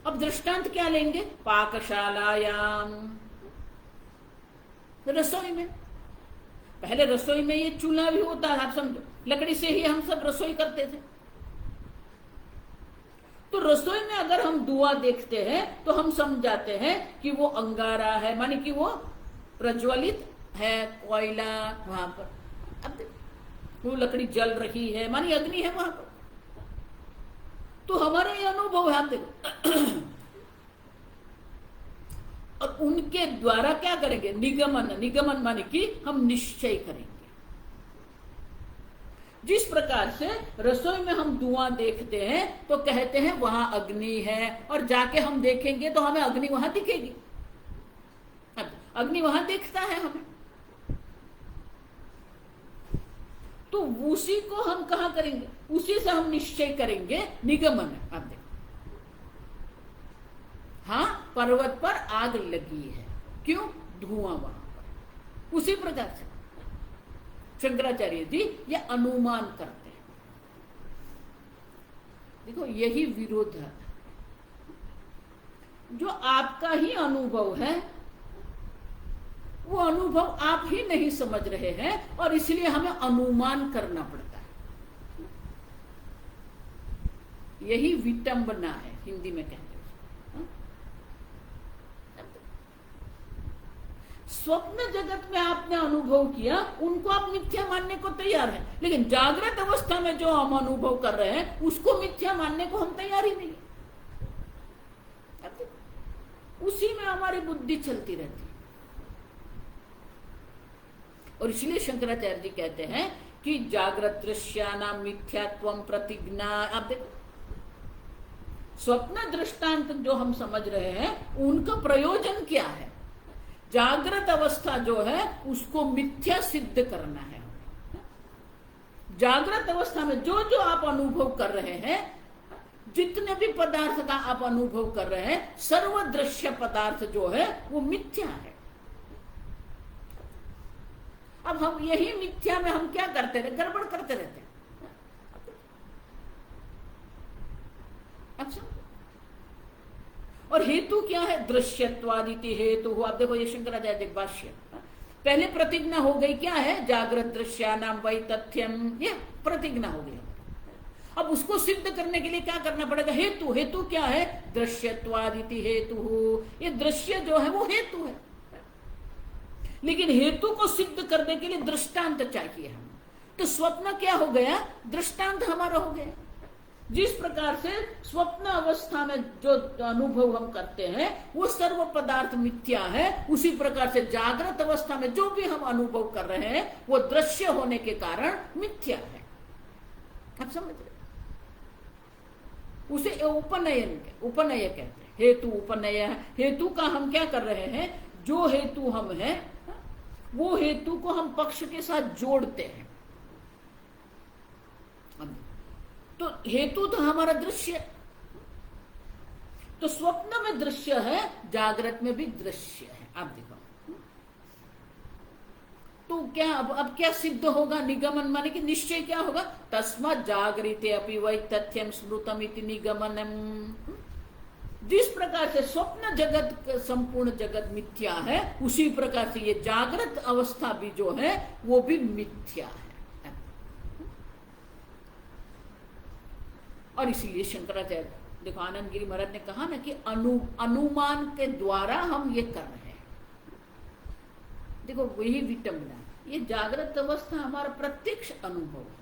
अब दृष्टांत क्या लेंगे? पाकशालायाम, रसोई में। पहले रसोई में ये चूल्हा भी होता है, आप समझो, लकड़ी से ही हम सब रसोई करते थे। तो रसोई में अगर हम धुआं देखते हैं तो हम समझ जाते हैं कि वो अंगारा है, माने कि वो प्रज्वलित है, कोयला वहां पर। अब वो लकड़ी जल रही है, मानी अग्नि है वहां पर। तो हमारा ये अनुभव है, आप देखो। और उनके द्वारा क्या करेंगे? निगमन। निगमन माने कि हम निश्चय करेंगे। जिस प्रकार से रसोई में हम धुआं देखते हैं तो कहते हैं वहां अग्नि है, और जाके हम देखेंगे तो हमें अग्नि वहां दिखेगी। अग्नि वहां दिखता है हमें, तो उसी को हम कहा करेंगे, उसी से हम निश्चय करेंगे। निगमन है। आप देखो, हाँ, पर्वत पर आग लगी है, क्यों? धुआं वहां पर। उसी प्रकार से शंकराचार्य जी ये अनुमान करते हैं। देखो यही विरोध है, जो आपका ही अनुभव है वो अनुभव आप ही नहीं समझ रहे हैं और इसलिए हमें अनुमान करना पड़ता है। यही विटंबना है, हिंदी में कहते हैं। स्वप्न जगत में आपने अनुभव किया, उनको आप मिथ्या मानने को तैयार हैं, लेकिन जागृत अवस्था में जो हम अनुभव कर रहे हैं उसको मिथ्या मानने को हम तैयार ही नहीं। उसी में हमारी बुद्धि चलती रहती है। और इसलिए शंकराचार्य जी कहते हैं कि जागृत दृश्यानाम मिथ्यात्वम प्रतिज्ञा। आप देखो स्वप्न दृष्टांत जो हम समझ रहे हैं उनका प्रयोजन क्या है? जागृत अवस्था जो है उसको मिथ्या सिद्ध करना है। जागृत अवस्था में जो जो आप अनुभव कर रहे हैं, जितने भी पदार्थ का आप अनुभव कर रहे हैं, सर्व दृश्य पदार्थ जो है वो मिथ्या है। अब हम यही मिथ्या में हम क्या करते रहे? गड़बड़ करते रहते हैं। अच्छा, और हेतु क्या है? दृश्यत्वादिति हेतु। आप देखो ये शंकराचार्य भाष्य, पहले प्रतिज्ञा हो गई क्या है? जागृत दृश्यानाम वै तथ्यम, ये प्रतिज्ञा हो गई। अब उसको सिद्ध करने के लिए क्या करना पड़ेगा? हेतु। हेतु क्या है? दृश्यत्वादिति हेतु। ये दृश्य जो है वो हेतु है, लेकिन हेतु को सिद्ध करने के लिए दृष्टांत चाहिए हमें। तो स्वप्न क्या हो गया? दृष्टांत हमारा हो गया। जिस प्रकार से स्वप्न अवस्था में जो अनुभव हम करते हैं वो सर्व पदार्थ मिथ्या है, उसी प्रकार से जागृत अवस्था में जो भी हम अनुभव कर रहे हैं वो दृश्य होने के कारण मिथ्या है। आप समझ रहे? उसे उपनय कहते हैं। हेतु उपनय। हेतु का हम क्या कर रहे हैं? जो हेतु हम हैं वो हेतु को हम पक्ष के साथ जोड़ते हैं। तो हेतु तो हमारा दृश्य, तो स्वप्न में दृश्य है, जागृत में भी दृश्य है। आप देखो तो क्या अब क्या सिद्ध होगा? निगमन माने कि निश्चय क्या होगा? तस्मात् जागृते अपि वै तथ्यम स्मृतम इति निगमनम। जिस प्रकार से स्वप्न जगत संपूर्ण जगत मिथ्या है, उसी प्रकार से ये जागृत अवस्था भी जो है वो भी मिथ्या है। और इसीलिए शंकराचार्य देखो आनंद गिरी महाराज ने कहा ना कि अनुमान के द्वारा हम ये कर रहे हैं। देखो वही विटंबना, ये जागृत अवस्था हमारा प्रत्यक्ष अनुभव है,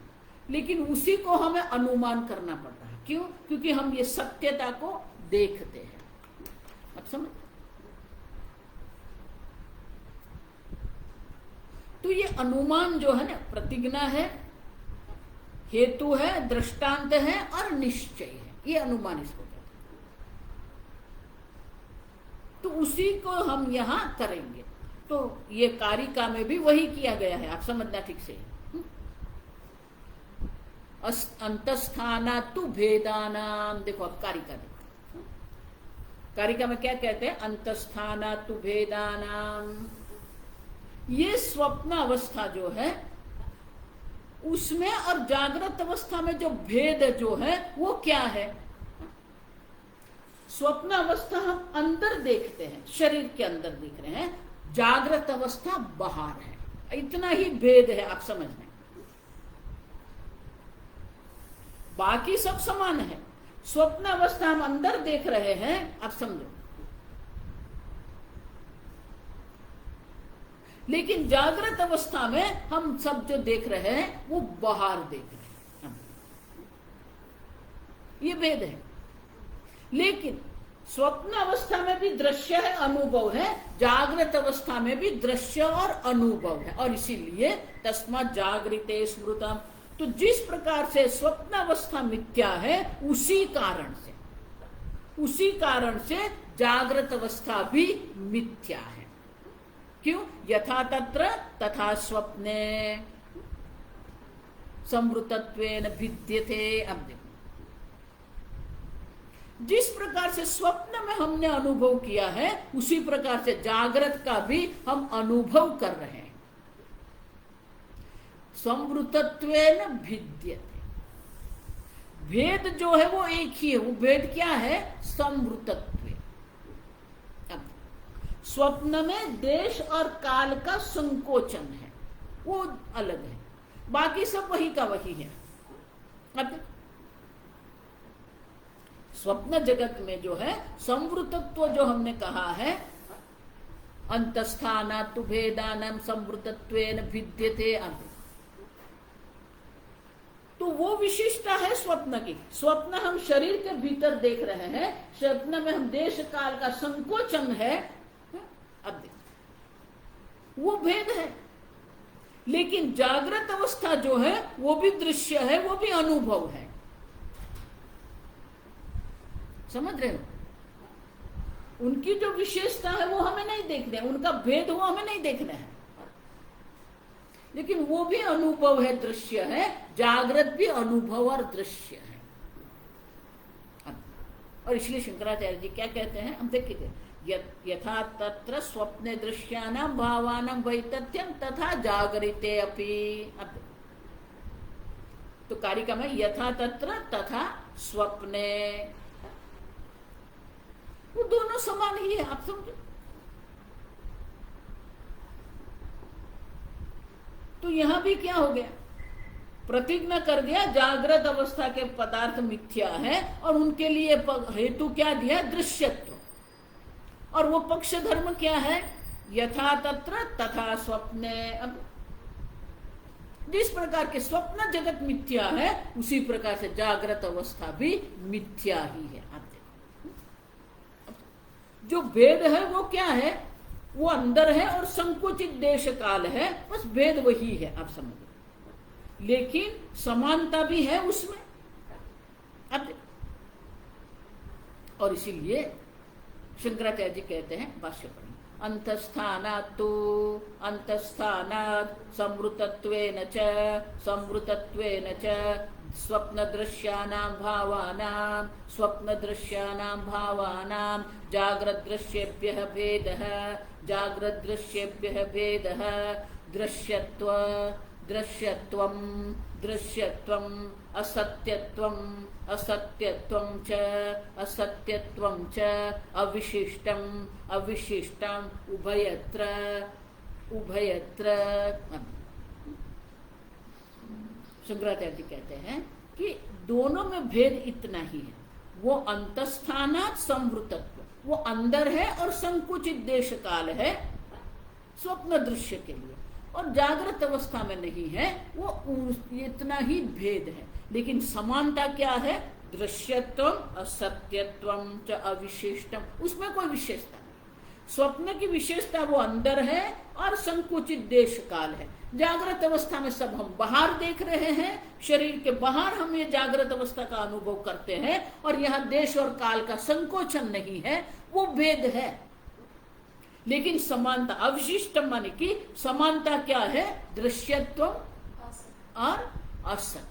लेकिन उसी को हमें अनुमान करना पड़ता है। क्यों? क्योंकि हम ये सत्यता को देखते हैं। अब समझ? तो ये अनुमान जो है ना, प्रतिज्ञा है, हेतु है, दृष्टांत है और निश्चय है, ये अनुमान इसको कहते हैं। तो उसी को हम यहां करेंगे। तो ये कारिका में भी वही किया गया है, आप समझना ठीक से। अंतस्थाना तु भेदानाम। देखो अब कारिका देखो, कारिका में क्या कहते हैं? अंतस्थाना तु भेदानाम। ये स्वप्न अवस्था जो है उसमें और जागृत अवस्था में जो भेद जो है वो क्या है? स्वप्न अवस्था हम अंदर देखते हैं, शरीर के अंदर देख रहे हैं, जागृत अवस्था बाहर है। इतना ही भेद है, आप समझ लें। बाकी सब समान है। स्वप्न अवस्था हम अंदर देख रहे हैं, आप समझो, लेकिन जागृत अवस्था में हम सब जो देख रहे हैं वो बाहर देख रहे हैं। ये भेद है। लेकिन स्वप्न अवस्था में भी दृश्य है, अनुभव है, जागृत अवस्था में भी दृश्य और अनुभव है। और इसीलिए तस्मात् जागृते स्मृतम। तो जिस प्रकार से स्वप्न अवस्था मिथ्या है, उसी कारण से जागृत अवस्था भी मिथ्या है। क्यों? यथा तत्र तथा स्वप्ने समृतत्वेन भिद्यते। अब देखो जिस प्रकार से स्वप्न में हमने अनुभव किया है उसी प्रकार से जागृत का भी हम अनुभव कर रहे हैं। संवृतत्वेन भिद्यते, भेद जो है वो एक ही है। वो भेद क्या है? संवृतत्व। स्वप्न में देश और काल का संकोचन है, वो अलग है, बाकी सब वही का वही है। अब स्वप्न जगत में जो है संवृतत्व जो हमने कहा है, अंतस्थानात् तु भेदानां संवृतत्वेन भिद्यते, तो वो विशिष्टता है स्वप्न की। स्वप्न हम शरीर के भीतर देख रहे हैं, स्वप्न में हम देश काल का संकोचन है, अब वो भेद है। लेकिन जागृत अवस्था जो है वो भी दृश्य है, वो भी अनुभव है। समझ रहे हो? उनकी जो विशेषता है वो हमें नहीं देखना है, उनका भेद वो हमें नहीं देखना है, लेकिन वो भी अनुभव है, दृश्य है। जागृत भी अनुभव और दृश्य है। और इसलिए शंकराचार्य जी क्या कहते हैं, हम देखिए, यथा तत्र स्वप्ने दृश्यानां भावानां वैतथ्यं तथा जागरिते अपि। तो कारिका में यथा तत्र तथा स्वप्ने, वो दोनों समान ही है, आप समझो। तो यहां भी क्या हो गया, प्रतिज्ञा कर दिया जागृत अवस्था के पदार्थ मिथ्या है, और उनके लिए हेतु क्या दिया? दृश्यत्व। और वो पक्ष धर्म क्या है? यथा तत्र तथा स्वप्ने। अब जिस प्रकार के स्वप्न जगत मिथ्या है उसी प्रकार से जागृत अवस्था भी मिथ्या ही है। आप देखो, जो भेद है वो क्या है? वो अंदर है और संकुचित देश काल है, बस भेद वही है, आप समझो। लेकिन समानता भी है उसमें। अब और इसीलिए शंकराचार्य जी कहते हैं, भाष्य पढ़ें, अंतस्थानात् संवृतत्वेन च स्वप्नदृश्यानां भावानां जाग्रद्दृश्येभ्यः भेदः दृश्यत्वं असत्यत्वं च अविशिष्टं उभयत्र। शंकराचार्य जी कहते हैं कि दोनों में भेद इतना ही है। वो अंतस्थानात् संवृतत्व, वो अंदर है और संकुचित देश काल है स्वप्न दृश्य के लिए, और जागृत अवस्था में नहीं है, वो इतना ही भेद है। लेकिन समानता क्या है? दृश्यत्वम असत्यत्वम च अविशिष्टम, उसमें कोई विशेषता नहीं। स्वप्न की विशेषता वो अंदर है और संकुचित देश काल है। जागृत अवस्था में सब हम बाहर देख रहे हैं, शरीर के बाहर हम ये जागृत अवस्था का अनुभव करते हैं, और यहाँ देश और काल का संकोचन नहीं है, वो भेद है। लेकिन समानता अविशिष्ट माने कि समानता क्या है? दृश्यत्व और असत्य।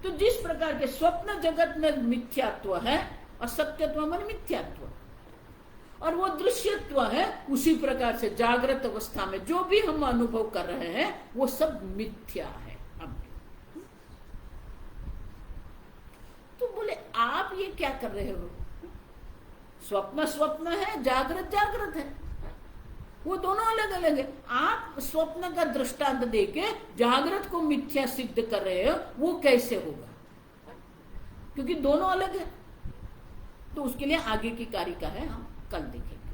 तो जिस प्रकार के स्वप्न जगत में मिथ्यात्व है, असत्यत्व माने मिथ्यात्व, और वो दृश्यत्व है, उसी प्रकार से जागृत अवस्था में जो भी हम अनुभव कर रहे हैं वो सब मिथ्या है। तो बोले आप ये क्या कर रहे हो? स्वप्न स्वप्न है, जागृत जागृत है, वो दोनों अलग अलग है। आप स्वप्न का दृष्टांत देके जागृत को मिथ्या सिद्ध कर रहे हो, वो कैसे होगा? क्योंकि दोनों अलग है। तो उसके लिए आगे की कारिका है, हम कल देखेंगे।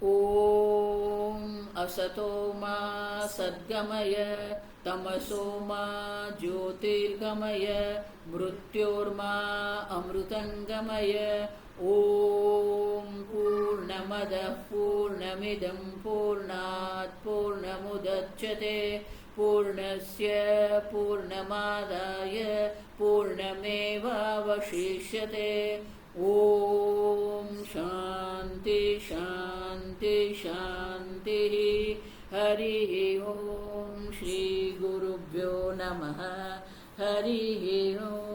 ओम असतो मा सद्गमय तमसो मा ज्योतिर्गमय मृत्योर्मा अमृतंगमय। ओम पूर्णमदः पूर्णमिदं पूर्णात् पूर्णमुदच्यते पूर्णस्य पूर्णमादाय पूर्णमेवावशिष्यते। ओम शांति शांति शांति। हरि ओम। श्री गुरुभ्यो नमः। हरि